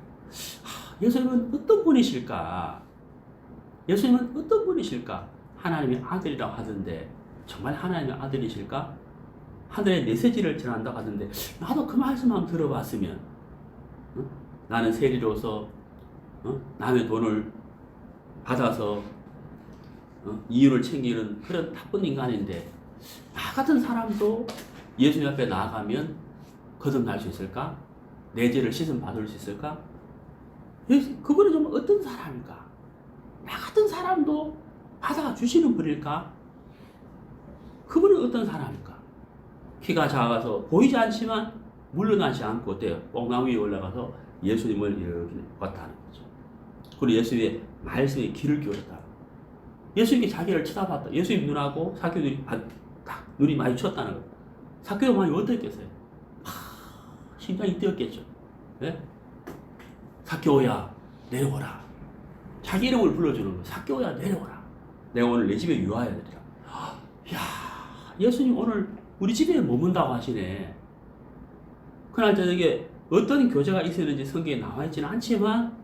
예수님은 어떤 분이실까? 예수님은 어떤 분이실까? 하나님의 아들이라고 하던데 정말 하나님의 아들이실까? 하늘의 메시지를 전한다고 하던데 나도 그 말씀만 들어봤으면 나는 세리로서 남의 돈을 받아서 이유를 챙기는 그런 나쁜 인간인데 나 같은 사람도 예수님 앞에 나아가면 거듭날 수 있을까? 내 죄를 씻음 받을 수 있을까? 그분은 좀 어떤 사람일까? 나 같은 사람도 받아주시는 분일까? 그분은 어떤 사람일까? 키가 작아서 보이지 않지만 물러나지 않고 어때요? 뽕나무 위에 올라가서 예수님을 이렇게 봤다는 거죠. 그리고 예수님의 말씀에 귀를 기울였다. 예수님이 자기를 쳐다봤다. 예수님 눈하고 사교 눈이 마주쳤다는 거예요. 사교가 많이 어떻겠어요? 심장이 뛰었겠죠. 네? 사교야 내려오라. 자기 이름을 불러주는 거예요. 사교야 내려오라. 내가 오늘 내 집에 유하여야 되리라. 야, 예수님 오늘 우리 집에 머문다고 하시네. 그날 저녁에 어떤 교제가 있었는지 성경에 나와 있지는 않지만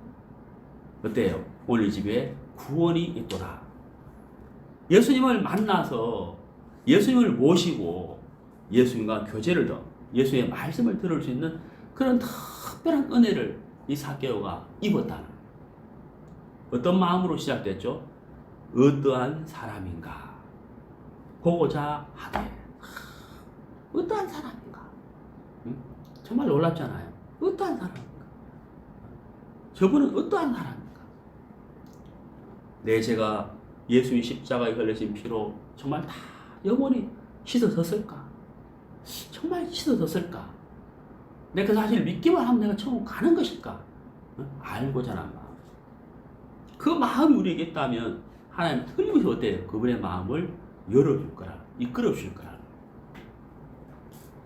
어때요? 오늘 이 집에 구원이 있도다. 예수님을 만나서 예수님을 모시고 예수님과 교제를 더 예수님의 말씀을 들을 수 있는 그런 특별한 은혜를 이 사개오가 입었다는 어떤 마음으로 시작됐죠? 어떠한 사람인가 보고자 하되 어떠한 사람인가 정말 놀랍잖아요. 어떠한 사람인가 저분은 어떠한 사람인가 내 죄가 예수의 십자가에 걸려진 피로 정말 다 영원히 씻어졌을까? 정말 씻어졌을까? 내가 그 사실을 믿기만 하면 내가 천국 가는 것일까? 알고자 하는 마음. 그 마음이 우리에게 있다면 하나님 틀림없이 어때요? 그분의 마음을 열어줄 거라, 이끌어 줄 거라.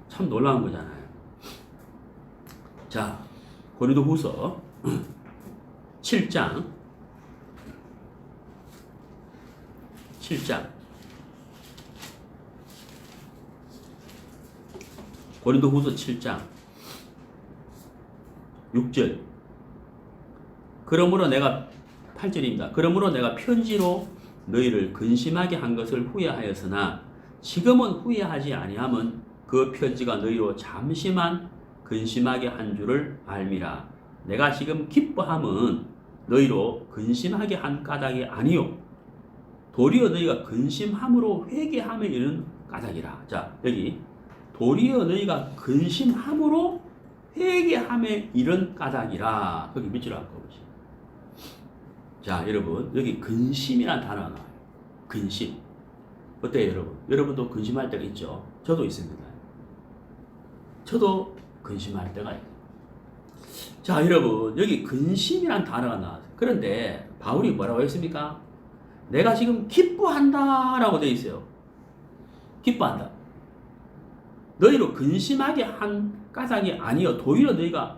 참 놀라운 거잖아요. 자, 고린도후서 7장 고린도후서 7장 6절. 그러므로 내가 8절입니다. 그러므로 내가 편지로 너희를 근심하게 한 것을 후회하였으나 지금은 후회하지 아니함은 그 편지가 너희로 잠시만 근심하게 한 줄을 알미라. 내가 지금 기뻐함은 너희로 근심하게 한 까닭이 아니요 도리어 너희가 근심함으로 회개함에 이르는 까닭이라. 자, 여기 도리어 너희가 근심함으로 회개함에 이른 까닭이라. 거기 밑줄 한번 보시죠. 자, 여러분 여기 근심이라는 단어가 나와요. 근심. 어때요, 여러분? 여러분도 근심할 때가 있죠? 저도 있습니다. 저도 근심할 때가 있어요. 자, 여러분 여기 근심이라는 단어가 나와요. 그런데 바울이 뭐라고 했습니까? 내가 지금 기뻐한다 라고 되어 있어요. 기뻐한다. 너희로 근심하게 한 까닭이 아니여 도리어 너희가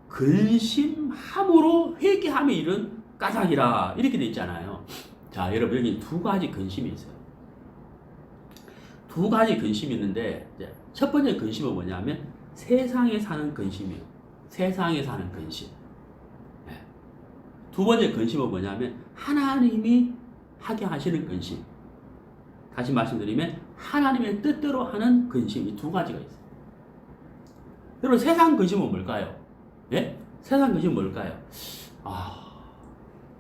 근심함으로 회개함에 이른 까닭이라 이렇게 되어 있잖아요. 자, 여러분 여기 두 가지 근심이 있어요. 두 가지 근심이 있는데 첫 번째 근심은 뭐냐면 세상에 사는 근심이에요. 세상에 사는 근심. 네. 두 번째 근심은 뭐냐면 하나님이 하게 하시는 근심. 다시 말씀드리면 하나님의 뜻대로 하는 근심. 이 두 가지가 있어요. 여러분 세상 근심은 뭘까요? 예? 세상 근심은 뭘까요?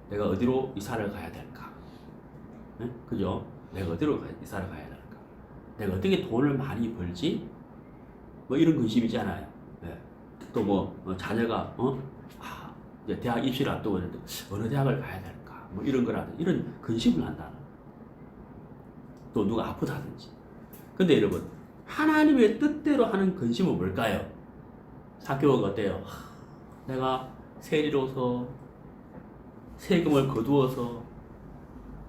내가 어디로 이사를 가야 될까? 예? 그죠? 내가 어디로 이사를 가야 될까? 내가 어떻게 돈을 많이 벌지? 뭐 이런 근심이잖아요. 예. 또 자녀가 이제 대학 입시를 앞두고 있는데 어느 대학을 가야 될까? 뭐 이런 거라든지 이런 근심을 한다. 또 누가 아프다든지. 근데 여러분 하나님의 뜻대로 하는 근심은 뭘까요? 사교가 어때요? 내가 세리로서 세금을 거두어서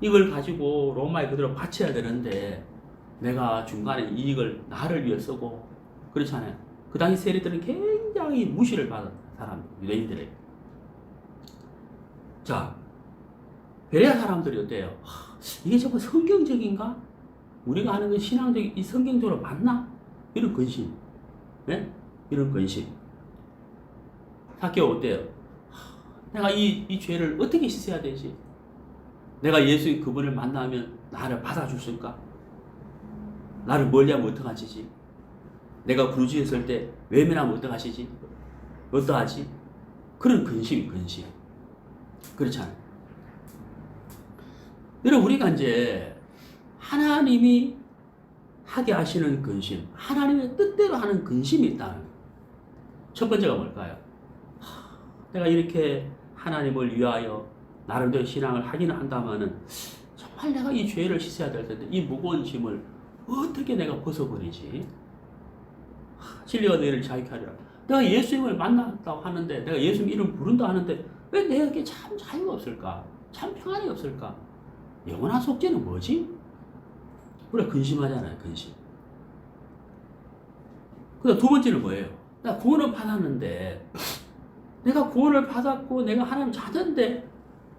이걸 가지고 로마에 그대로 바쳐야 되는데 내가 중간에 이익을 나를 위해 쓰고 그렇잖아요. 그 당시 세리들은 굉장히 무시를 받은 사람, 유대인들에게. 자, 베레아 사람들이 어때요? 이게 정말 성경적인가? 우리가 하는 건 신앙적인, 이 성경적으로 맞나? 이런 근심. 네? 이런 근심. 사케오 어때요? 내가 이 죄를 어떻게 씻어야 되지? 내가 예수의 그분을 만나면 나를 받아주실까? 나를 멀리하면 어떡하시지? 내가 부르짖었을 때 외면하면 어떡하시지? 어떡하지? 그런 근심이 근심. 그렇잖아요. 여러분, 우리가 이제 하나님이 하게 하시는 근심, 하나님의 뜻대로 하는 근심이 있다는 거예요. 첫 번째가 뭘까요? 내가 이렇게 하나님을 위하여 나름대로 신앙을 하기는 한다마는 정말 내가 이 죄를 씻어야 될 텐데 이 무거운 짐을 어떻게 내가 벗어버리지? 진리가 너희를 자유케 하리라. 내가 예수님을 만났다고 하는데, 내가 예수님 이름 부른다 하는데 왜 내게 참 자유가 없을까? 참 평안이 없을까? 영원한 속죄는 뭐지? 그래, 근심하잖아요, 근심. 그 다음 두 번째는 뭐예요? 내가 구원을 받았는데, 내가 구원을 받았고 내가 하나님 자녀인데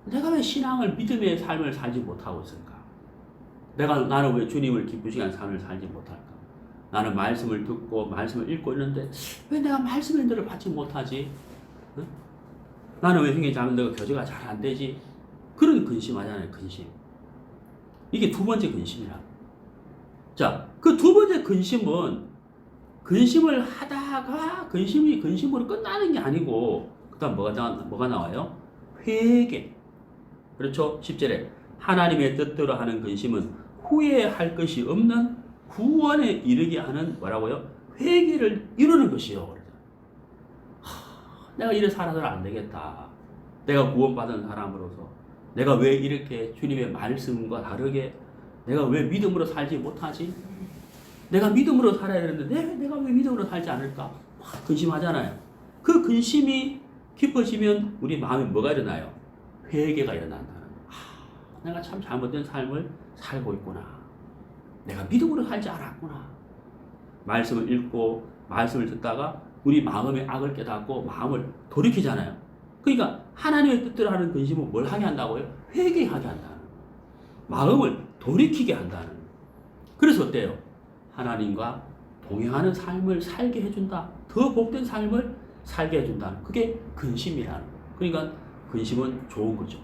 내가 왜 신앙을 믿음의 삶을 살지 못하고 있을까? 나는 왜 주님을 기쁘시게 하는 삶을 살지 못할까? 나는 말씀을 듣고 말씀을 읽고 있는데 왜 내가 말씀의 인도를 받지 못하지? 응? 나는 왜 형의 자녀들과 교제가 잘 안 되지? 그런 근심하잖아요, 근심. 이게 두 번째 근심이라. 자, 그 두 번째 근심은 근심을 하다가 근심이 근심으로 끝나는 게 아니고 그 다음 뭐가 나와요? 회개. 그렇죠? 10절에 하나님의 뜻대로 하는 근심은 후회할 것이 없는 구원에 이르게 하는 뭐라고요? 회개를 이루는 것이요. 내가 이래 살아서는 안 되겠다. 내가 구원받은 사람으로서 내가 왜 이렇게 주님의 말씀과 다르게 내가 왜 믿음으로 살지 못하지? 내가 믿음으로 살아야 되는데 내가 왜 믿음으로 살지 않을까? 근심하잖아요. 그 근심이 깊어지면 우리 마음에 뭐가 일어나요? 회개가 일어난다는 거예요. 내가 참 잘못된 삶을 살고 있구나. 내가 믿음으로 살지 않았구나. 말씀을 읽고 말씀을 듣다가 우리 마음의 악을 깨닫고 마음을 돌이키잖아요. 그러니까 하나님의 뜻대로 하는 근심은 뭘 하게 한다고요? 회개하게 한다는 거예요. 마음을 돌이키게 한다는 거예요. 그래서 어때요? 하나님과 동행하는 삶을 살게 해준다. 더 복된 삶을 살게 해준다. 그게 근심이라는 거예요. 그러니까 근심은 좋은 거죠.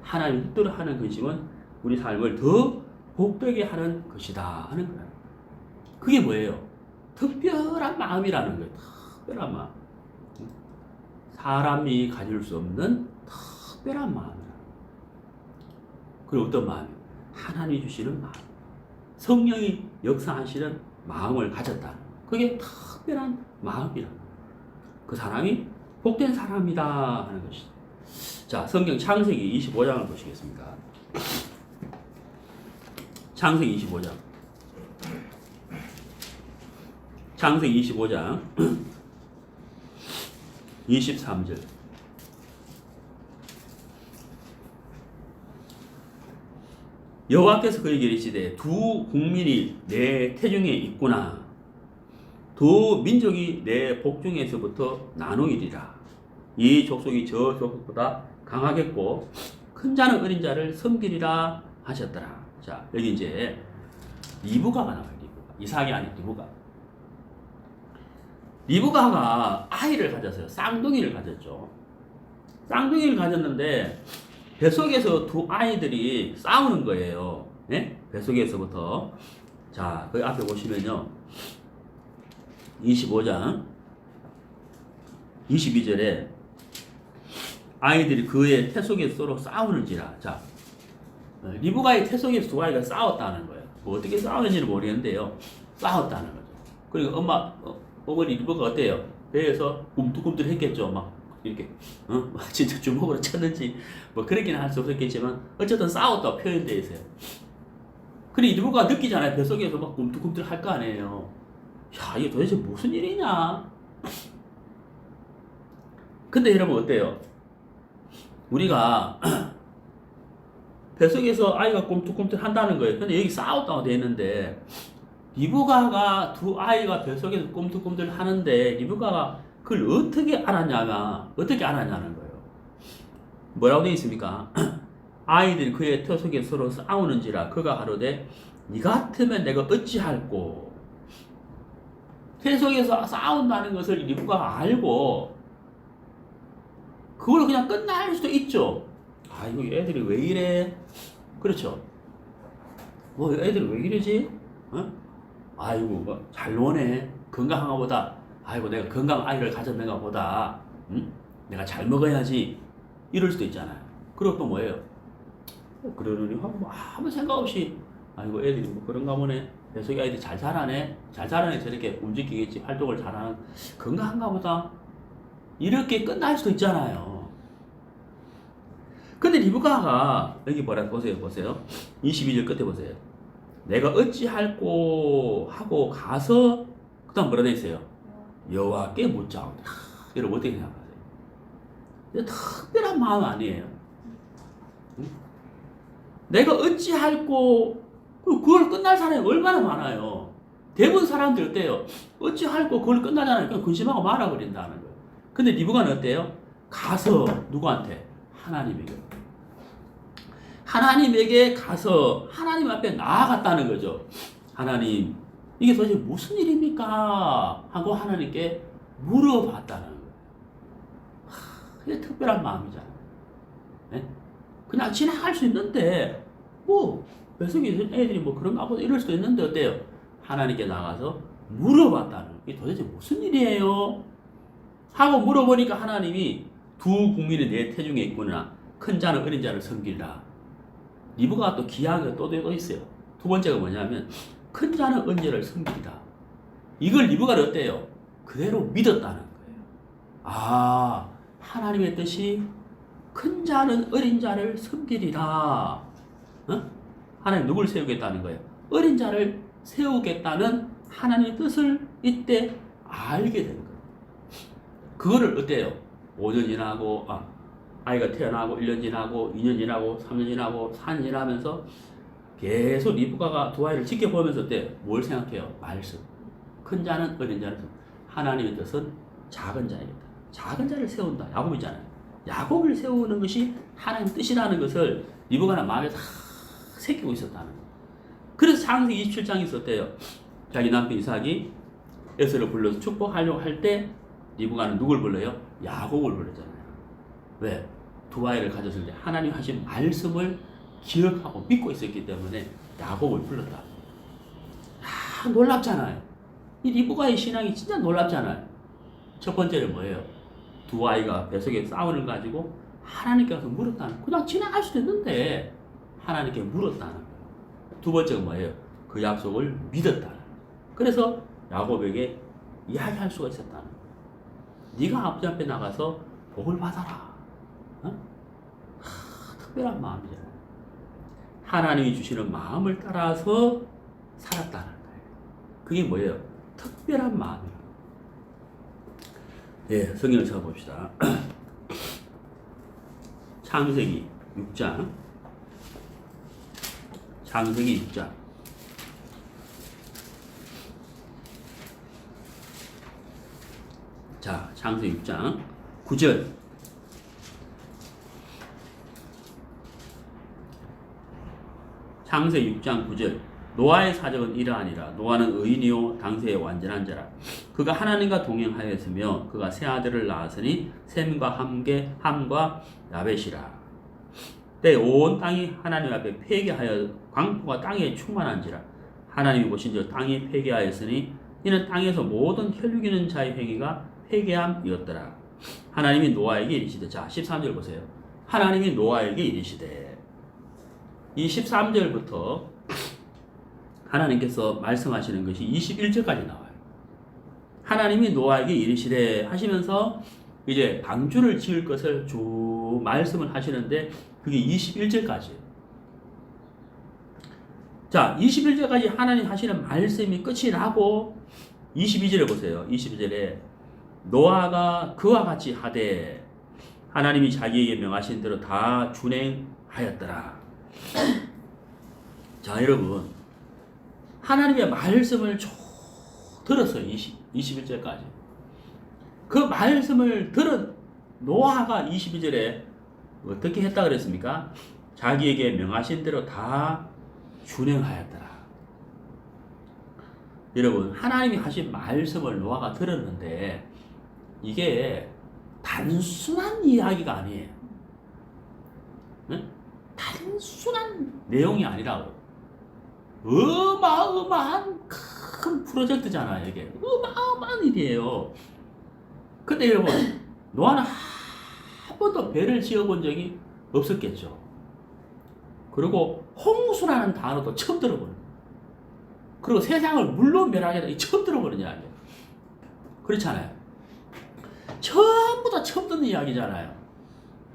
하나님 뜻대로 하는 근심은 우리 삶을 더 복되게 하는 것이다 하는 거예요. 그게 뭐예요? 특별한 마음이라는 거예요. 특별한 마음. 사람이 가질 수 없는 특별한 마음이라는 거예요. 그리고 어떤 마음이에요? 하나님이 주시는 마음. 성령이 역사하시는 마음을 가졌다. 그게 특별한 마음이라는 거예요. 그 사람이 복된 사람이다 하는 것이죠. 자, 성경 창세기 25장을 보시겠습니다. 창세기 25장. 창세기 25장 23절. 여호와께서 그에게 이르시되 두 국민이 내 태중에 있구나. 두 민족이 내 복중에서부터 나누이리라. 이 족속이 저 족속보다 강하겠고 큰 자는 어린 자를 섬기리라 하셨더라. 자, 여기 이제 리브가가 나와요. 리브가. 이삭이 아닌 리브가. 리브가가 아이를 가졌어요. 쌍둥이를 가졌죠. 쌍둥이를 가졌는데 뱃속에서 두 아이들이 싸우는 거예요. 네? 뱃속에서부터. 자, 그 앞에 보시면요. 25장 22절에 아이들이 그의 태속에서 서로 싸우는지라. 자, 리브가의 태속에서 두 아이가 싸웠다는 거예요. 뭐 어떻게 싸우는지는 모르겠는데요. 싸웠다는 거죠. 그리고 어머니 리브가 어때요? 배에서 꿈틀꿈틀 했겠죠. 막 이렇게 진짜 주먹으로 쳤는지 뭐 그렇게는 할 수 없었겠지만 어쨌든 싸웠다고 표현되어 있어요. 그리고 리브가 느끼잖아요. 뱃속에서 막 꿈틀꿈틀 할 거 아니에요. 야, 이게 도대체 무슨 일이냐? 근데 여러분 어때요? 우리가 뱃속에서 아이가 꿈틀꿈틀 한다는 거예요. 근데 여기 싸웠다고 되어 있는데 리브가가 두 아이가 뱃속에서 꿈틀꿈틀 하는데 리브가가 그걸 어떻게 알았냐는 거예요. 뭐라고 되어 있습니까? 아이들이 그의 태속에 서로 싸우는지라 그가 가로되 니 같으면 내가 어찌할꼬. 태속에서 싸운다는 것을 리브가가 알고 그걸 그냥 끝날 수도 있죠. 아, 이거 애들이 왜 이래? 그렇죠. 뭐 애들이 왜 이러지? 아이고 뭐잘 노네. 건강한가 보다. 아이고 내가 건강한 아이를 가졌는가 보다. 응? 내가 잘 먹어야지. 이럴 수도 있잖아요. 그리고 또 뭐예요? 그러느니 하고 뭐 아무 생각 없이 아이고 애들이 뭐 그런가 보네. 뱃속에 아이들이 잘 자라네. 잘 자라네. 저렇게 움직이겠지. 활동을 잘하는. 건강한가 보다. 이렇게 끝날 수도 있잖아요. 근데 리브가가 여기 뭐라 보세요. 22절 끝에 보세요. 내가 어찌할꼬 하고 가서 그 다음 뭐라 돼 있어요? 여호와께 묻자오니. 여러분 어떻게 생각하세요? 특별한 마음 아니에요? 응? 내가 어찌할꼬 그걸 끝날 사람이 얼마나 많아요. 대부분 사람들 어때요? 어찌할꼬 그걸 끝나잖아요. 그냥 근심하고 말아버린다는 거예요. 근데 리브가는 어때요? 가서 누구한테? 하나님에게. 하나님에게 가서 하나님 앞에 나아갔다는 거죠. 하나님, 이게 도대체 무슨 일입니까? 하고 하나님께 물어봤다는 거예요. 이게 특별한 마음이잖아요. 네? 그냥 지나갈 수 있는데, 뭐, 뱃속에 애들이 뭐 그런가 보다 이럴 수도 있는데 어때요? 하나님께 나가서 물어봤다는 거예요. 이게 도대체 무슨 일이에요? 하고 물어보니까 하나님이 두 국민이 내 태중에 있구나. 큰 자는 어린 자를 섬기라. 리브가 또 기하게 또 있어요. 두 번째가 뭐냐면 큰 자는 어린 자를 섬기라. 이걸 리브가 어때요? 그대로 믿었다는 거예요. 아, 하나님의 뜻이 큰 자는 어린 자를 섬기리라. 어? 하나님 누굴 세우겠다는 거예요? 어린 자를 세우겠다는 하나님의 뜻을 이때 알게 된 거예요. 그거를 어때요? 5년 지나고 아이가 태어나고 1년 지나고 2년 지나고 3년 지나고 4년 지나면서 계속 리브가가 두 아이를 지켜보면서 어때요? 뭘 생각해요? 말씀. 큰 자는 어린 자는 하나님의 뜻은 작은 자이겠다. 작은 자를 세운다. 야곱이잖아요. 야곱을 세우는 것이 하나님의 뜻이라는 것을 리브가는 마음에 다 새기고 있었다는 거예요. 그래서 창세기 27장에 있었대요. 자기 남편 이삭이 에서를 불러서 축복하려고 할 때 리브가는 누굴 불러요? 야곱을 불렀잖아요. 왜? 두 아이를 가졌을 때 하나님 하신 말씀을 기억하고 믿고 있었기 때문에 야곱을 불렀다. 놀랍잖아요. 이 리브가의 신앙이 진짜 놀랍잖아요. 첫 번째는 뭐예요? 두 아이가 뱃속에 싸우는 거 가지고 하나님께 가서 물었다는, 그냥 지나갈 수도 있는데 하나님께 물었다는 거예요. 두 번째가 뭐예요? 그 약속을 믿었다는 거예요. 그래서 야곱에게 이야기할 수가 있었다는 거예요. 네가 아버지 앞에 나가서 복을 받아라. 특별한 마음이잖아요. 하나님이 주시는 마음을 따라서 살았다는 거예요. 그게 뭐예요? 특별한 마음이에요. 예, 성경을 찾아봅시다. 창세기 6장. 창세기 6장. 자, 창세기 6장 9절. 창세기 6장 9절. 노아의 사적은 이러하니라. 노아는 의인이요 당세의 완전한 자라. 그가 하나님과 동행하였으며 그가 세 아들을 낳았으니 셈과 함과 야벳이라. 때 온 땅이 하나님 앞에 회개하여 광포가 땅에 충만한지라. 하나님이 보신즉 땅이 회개하였으니 이는 땅에서 모든 혈육이는 자의 행위가 회개함이었더라. 하나님이 노아에게 이르시되, 자 13절 보세요. 하나님이 노아에게 이르시되, 이 13절부터 하나님께서 말씀하시는 것이 21절까지 나와요. 하나님이 노아에게 이르시되 하시면서 이제 방주를 지을 것을 쭉 말씀을 하시는데 그게 21절까지예요. 자, 21절까지 하나님 하시는 말씀이 끝이 나고 22절에 보세요. 22절에 노아가 그와 같이 하되 하나님이 자기에게 명하신 대로 다 준행하였더라. 자, 여러분, 하나님의 말씀을 쭉 들었어요. 21절까지. 그 말씀을 들은 노아가 22절에 어떻게 했다 그랬습니까? 자기에게 명하신 대로 다 준행하였더라. 여러분, 하나님이 하신 말씀을 노아가 들었는데 이게 단순한 이야기가 아니에요. 응? 단순한 내용이 아니라고. 어마어마한 큰 프로젝트잖아요. 이게 어마어마한 일이에요. 근데 여러분, 노아는 한 번도 배를 지어본 적이 없었겠죠. 그리고 홍수라는 단어도 처음 들어보는, 그리고 세상을 물로 멸하겠다 처음 들어보는 이야기. 그렇잖아요. 전부 다 처음 듣는 이야기잖아요.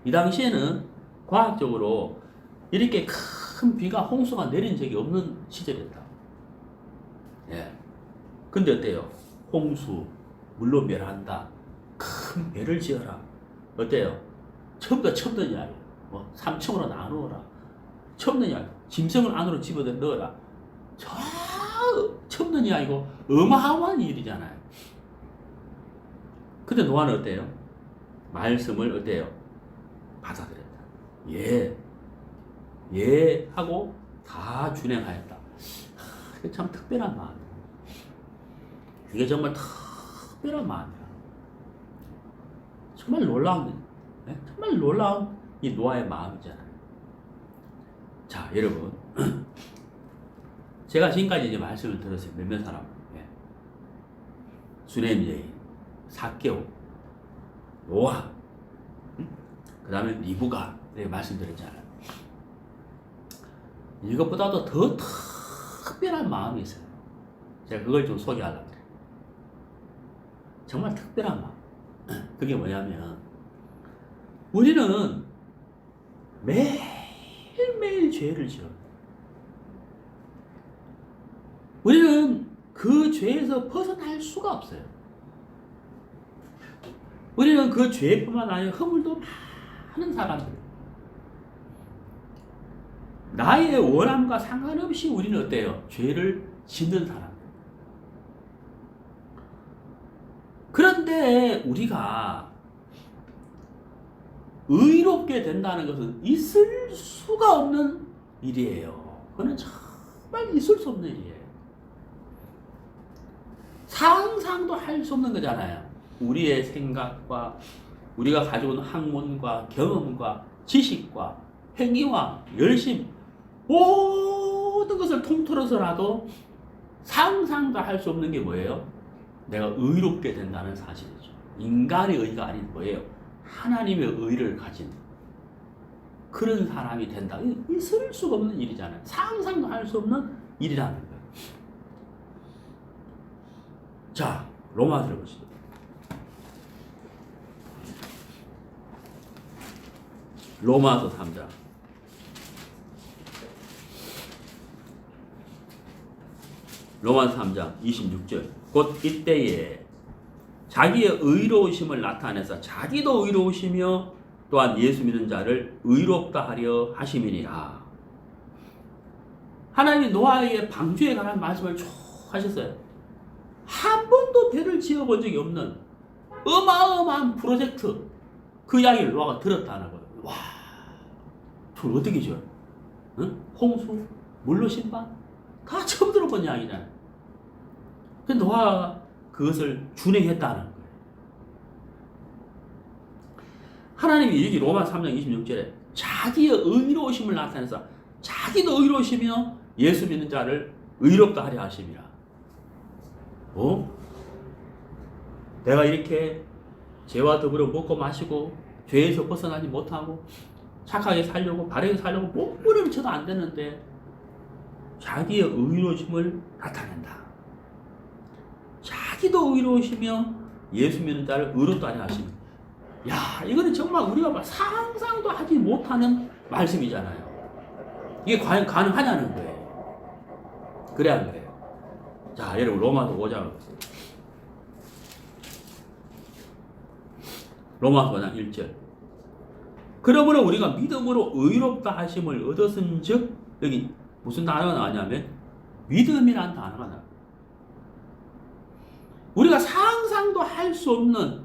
이 당시에는 과학적으로 이렇게 큰 비가, 홍수가 내린 적이 없는 시절이었다. 예. 근데 어때요? 홍수, 물로 멸한다. 큰 배를 지어라. 어때요? 처음 듣는 이야기. 뭐 3층으로 나누어라. 처음 듣는 이야기. 짐승을 안으로 집어넣어 넣어라. 처음 듣는 이야기고 어마어마한 일이잖아요. 근데 노아는 어때요? 말씀을 어때요? 받아들였다. 예 하고 다 준행하였다. 이게 참 특별한 마음이에요. 이게 정말 특별한 마음이야. 정말 놀라운, 네? 정말 놀라운 이 노아의 마음이잖아요. 자, 여러분. 제가 지금까지 이제 말씀을 들었어요. 몇몇 사람. 예. 수넴 여인, 삭개오, 노아, 그 다음에 리브가, 이렇게 말씀드렸잖아요. 이것보다도 더 특별한 마음이 있어요. 제가 그걸 좀 소개하려고 그래요. 정말 특별한 마음. 그게 뭐냐면, 우리는 매일매일 죄를 지어요. 우리는 그 죄에서 벗어날 수가 없어요. 우리는 그 죄뿐만 아니라 허물도 많은 사람들. 나의 원함과 상관없이 우리는 어때요? 죄를 짓는 사람들. 그런데 우리가 의롭게 된다는 것은 있을 수가 없는 일이에요. 그건 정말 있을 수 없는 일이에요. 상상도 할 수 없는 거잖아요. 우리의 생각과 우리가 가지고 있는 학문과 경험과 지식과 행위와 열심, 모든 것을 통틀어서라도 상상도 할 수 없는 게 뭐예요? 내가 의롭게 된다는 사실이죠. 인간의 의가 아닌 뭐예요? 하나님의 의를 가진 그런 사람이 된다. 있을 수가 없는 일이잖아요. 상상도 할 수 없는 일이라는 거예요. 자, 로마서를 보시죠. 로마서 3장. 로마서 3장 26절. 곧 이때에 자기의 의로우심을 나타내서 자기도 의로우시며 또한 예수 믿는 자를 의롭다 하려 하심이니라. 하나님이 노아의 방주에 관한 말씀을 쭉 하셨어요. 한 번도 배를 지어본 적이 없는 어마어마한 프로젝트, 그 이야기를 노아가 들었다는 거예요. 와, 저걸 어떻게 지어요? 응? 홍수, 물로 심판, 다 처음 들어본 이야기잖아요. 근데 노아가 그것을 준행했다는 거예요. 하나님이 여기 로마 3장 26절에 자기의 의로우심을 나타내서 자기도 의로우시며 예수 믿는 자를 의롭다 하려 하심이라. 내가 이렇게 죄와 더불어 먹고 마시고 죄에서 벗어나지 못하고 착하게 살려고 바르게 살려고 몸부림을 쳐도 안 되는데 자기의 의로우심을 나타낸다. 자기도 의로우시며 예수 믿는 자를 의롭다 하려 하십니다. 야, 이거는 정말 우리가 상상도 하지 못하는 말씀이잖아요. 이게 과연 가능하냐는 거예요. 그래 안 그래요? 자, 여러분 로마서 5장을 보세요. 로마서 5장 1절. 그러므로 우리가 믿음으로 의롭다 하심을 얻었은즉, 여기 무슨 단어가 나왔냐면 믿음이라는 단어가 나와요. 우리가 상상도 할 수 없는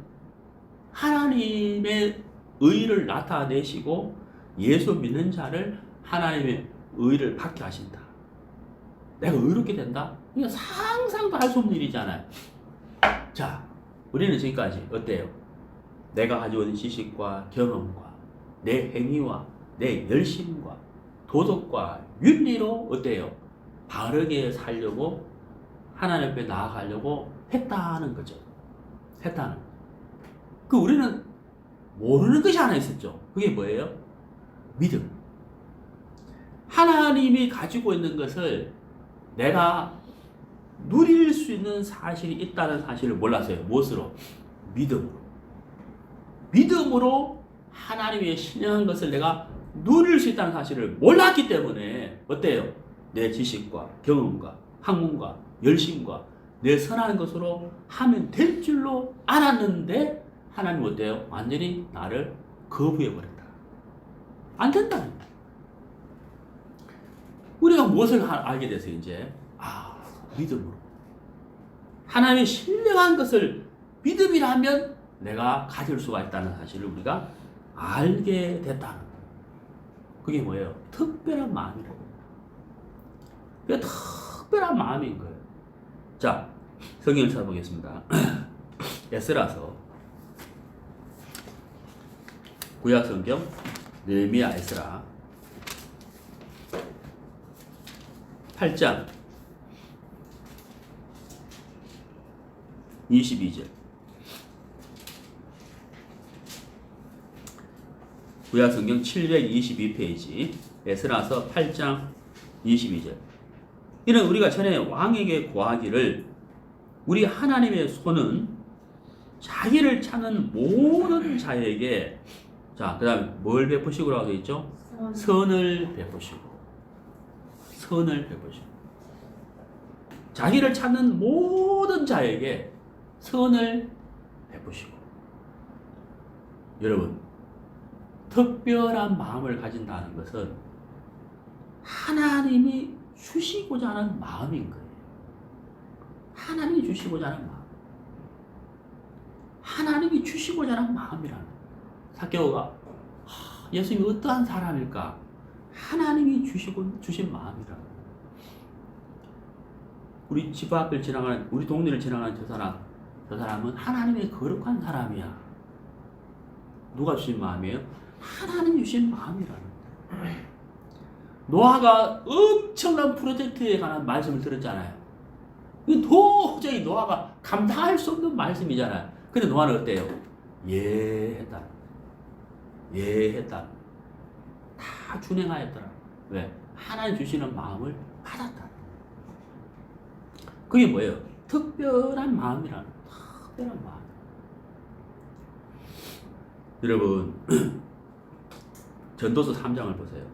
하나님의 의를 나타내시고 예수 믿는 자를 하나님의 의를 받게 하신다. 내가 의롭게 된다? 이거 상상도 할 수 없는 일이잖아요. 자, 우리는 지금까지 어때요? 내가 가지고 있는 지식과 경험과 내 행위와 내 열심과 도덕과 윤리로 어때요? 바르게 살려고 하나님 앞에 나아가려고 했다는 거죠. 했다는. 그 우리는 모르는 것이 하나 있었죠. 그게 뭐예요? 믿음. 하나님이 가지고 있는 것을 내가 누릴 수 있는 사실이 있다는 사실을 몰랐어요. 무엇으로? 믿음으로. 믿음으로 하나님의 신령한 것을 내가 누릴 수 있다는 사실을 몰랐기 때문에 어때요? 내 지식과 경험과 학문과 열심과 내 선한 것으로 하면 될 줄로 알았는데 하나님은 어때요? 완전히 나를 거부해버렸다. 안 된다는 거예요. 우리가 무엇을 알게 돼서 이제 믿음으로 하나님의 신령한 것을 믿음이라면 내가 가질 수가 있다는 사실을 우리가 알게 됐다는 거예요. 그게 뭐예요? 특별한 마음이라고. 그게 특별한 마음인 거예요. 자, 성경을 찾아보겠습니다. 에스라서 구약성경 느헤미야 에스라 8장 22절. 구약성경 722페이지 에스라서 8장 22절. 이는 우리가 전에 왕에게 고하기를 우리 하나님의 손은 자기를 찾는 모든 자에게 자, 그 다음에 뭘 베푸시고라고 되어 있죠? 선을 베푸시고 선을 베푸시고 자기를 찾는 모든 자에게 선을 베푸시고. 여러분, 특별한 마음을 가진다는 것은 하나님이 주시고자 하는 마음인 거예요. 하나님이 주시고자 하는 마음. 하나님이 주시고자 하는 마음이라는 거예요. 사개오가 예수님이 어떠한 사람일까? 하나님이 주신 마음이라는 거예요. 우리 집 앞을 지나가는, 우리 동네를 지나가는 저 사람은 하나님의 거룩한 사람이야. 누가 주신 마음이에요? 하나님이 주신 마음이라는 거예요. 노아가 엄청난 프로젝트에 관한 말씀을 들었잖아요. 도저히 노아가 감당할 수 없는 말씀이잖아요. 근데 노아는 어때요? 예했다. 예했다. 다 준행하였더라. 왜? 하나님 주시는 마음을 받았다. 그게 뭐예요? 특별한 마음이라는 거예요. 특별한 마음. 여러분, 전도서 3장을 보세요.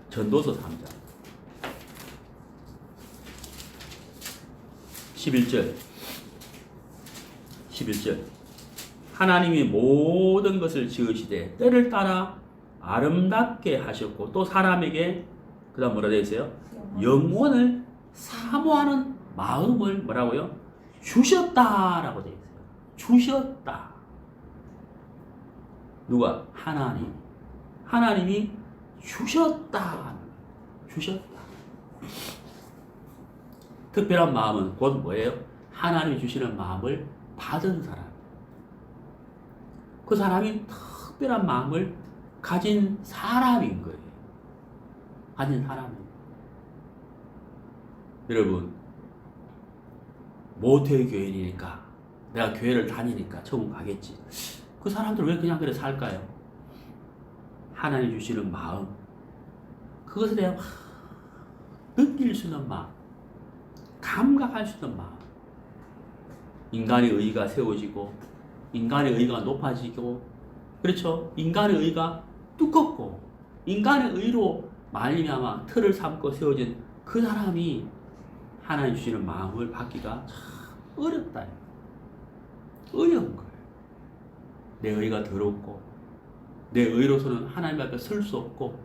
전도서 3장 11절 하나님이 모든 것을 지으시되 때를 따라 아름답게 하셨고 또 사람에게 그 다음 뭐라 되어 있어요? 영원을 사모하는 마음을 뭐라고요? 주셨다라고 되어 있어요. 주셨다. 누가? 하나님이 주셨다. 주셨다. 특별한 마음은 곧 뭐예요? 하나님이 주시는 마음을 받은 사람. 그 사람이 특별한 마음을 가진 사람인 거예요. 가진 사람인 거예요. 여러분, 모태 교인이니까 내가 교회를 다니니까 천국 가겠지. 그 사람들 왜 그냥 그래 살까요? 하나님 주시는 마음, 그것에 대한 느낄 수 있는 마음, 감각할 수 있는 마음. 인간의 의가 세워지고 인간의 의가 높아지고, 그렇죠? 인간의 의가 두껍고 인간의 의로 말미암아 틀을 삼고 세워진 그 사람이 하나님 주시는 마음을 받기가 참 어렵다. 어려운 거예요. 내 의가 더럽고 내 의로서는 하나님 앞에 설 수 없고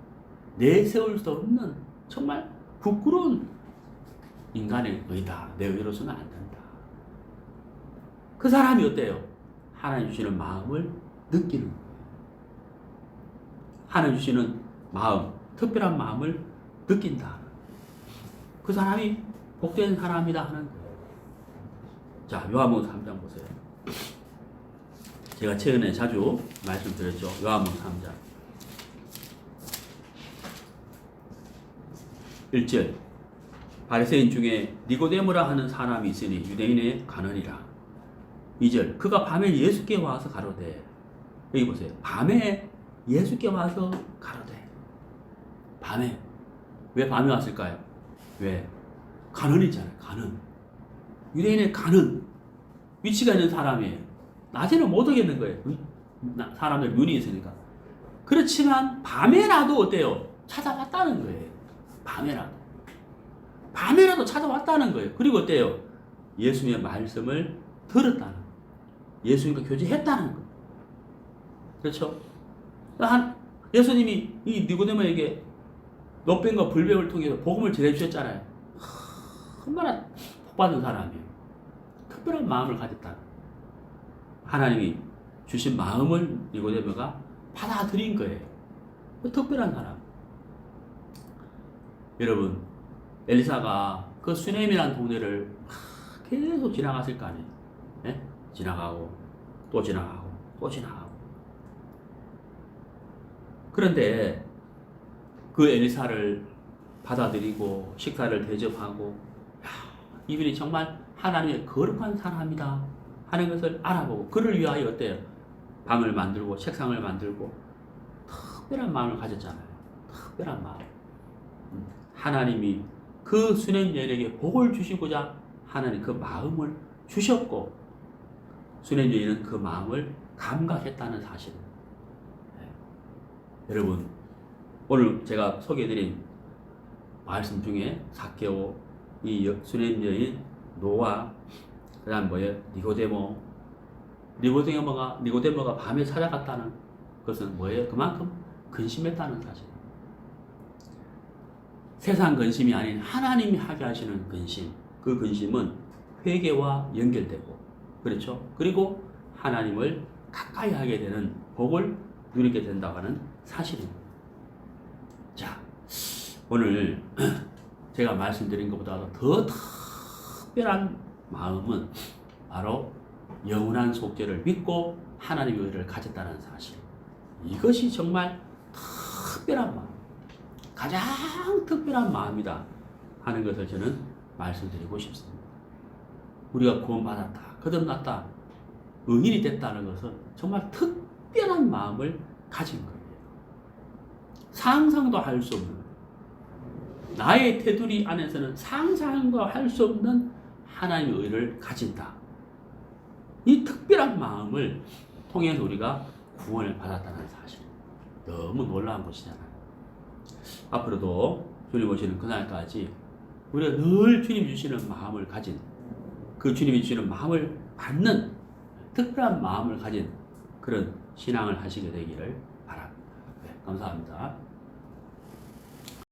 내세울 수 없는 정말 부끄러운 인간의 의다. 내 의로서는 안 된다. 그 사람이 어때요? 하나님 주시는 마음을 느끼는 거예요. 하나님 주시는 마음, 특별한 마음을 느낀다. 그 사람이 복된 사람이다 하는 거예요. 자, 요한복음 3장 보세요. 제가 최근에 자주 말씀드렸죠. 요한복음 3장 1절 바리새인 중에 니고데모라 하는 사람이 있으니 유대인의 관원이라. 2절 그가 밤에 예수께 와서 가로되, 여기 보세요. 밤에 예수께 와서 가로되. 밤에. 왜 밤에 왔을까요? 왜? 관원이잖아요. 관원. 유대인의 관원. 위치가 있는 사람이에요. 낮에는 못 오겠는 거예요. 사람들 눈이 있으니까. 그렇지만 밤에라도 어때요? 찾아왔다는 거예요. 밤에라도 찾아왔다는 거예요. 그리고 어때요? 예수님의 말씀을 들었다는 거예요. 예수님과 교제했다는 거예요. 그렇죠? 예수님이 이 니고데모에게 롯뱀과 불뱀을 통해서 복음을 전해주셨잖아요. 얼마나 복받은 사람이에요. 특별한 마음을 가졌다. 하나님이 주신 마음을 니고데모가 받아들인 거예요. 특별한 사람. 여러분, 엘리사가 그 수넴이라는 동네를 계속 지나갔을 거 아니에요. 네? 지나가고 또 지나가고 또 지나가고. 그런데 그 엘리사를 받아들이고 식사를 대접하고, 이분이 정말 하나님의 거룩한 사람이다 하는 것을 알아보고 그를 위하여 어때요? 방을 만들고 책상을 만들고 특별한 마음을 가졌잖아요. 특별한 마음. 하나님이 그 수넴 여인에게 복을 주시고자 하나님 그 마음을 주셨고, 수넴 여인은 그 마음을 감각했다는 사실. 여러분, 오늘 제가 소개해드린 말씀 중에 삭개오, 이 수넴 여인, 노아, 그 다음 뭐예요? 니고데모가 밤에 찾아갔다는 것은 뭐예요? 그만큼 근심했다는 사실. 세상 근심이 아닌 하나님이 하게 하시는 근심. 그 근심은 회개와 연결되고, 그렇죠? 그리고 하나님을 가까이 하게 되는 복을 누리게 된다고 하는 사실입니다. 자, 오늘 제가 말씀드린 것보다 더 특별한 마음은 바로 영원한 속죄를 믿고 하나님의 의를 가졌다는 사실. 이것이 정말 특별한 마음, 가장 특별한 마음이다 하는 것을 저는 말씀드리고 싶습니다. 우리가 구원받았다, 거듭났다, 의인이 됐다는 것은 정말 특별한 마음을 가진 거예요. 상상도 할 수 없는, 나의 테두리 안에서는 상상도 할 수 없는 하나님의 의를 가진다. 이 특별한 마음을 통해서 우리가 구원을 받았다는 사실. 너무 놀라운 것이잖아요. 앞으로도 주님 오시는 그날까지 우리가 늘 주님 주시는 마음을 가진, 그 주님이 주시는 마음을 받는 특별한 마음을 가진 그런 신앙을 하시게 되기를 바랍니다. 네, 감사합니다.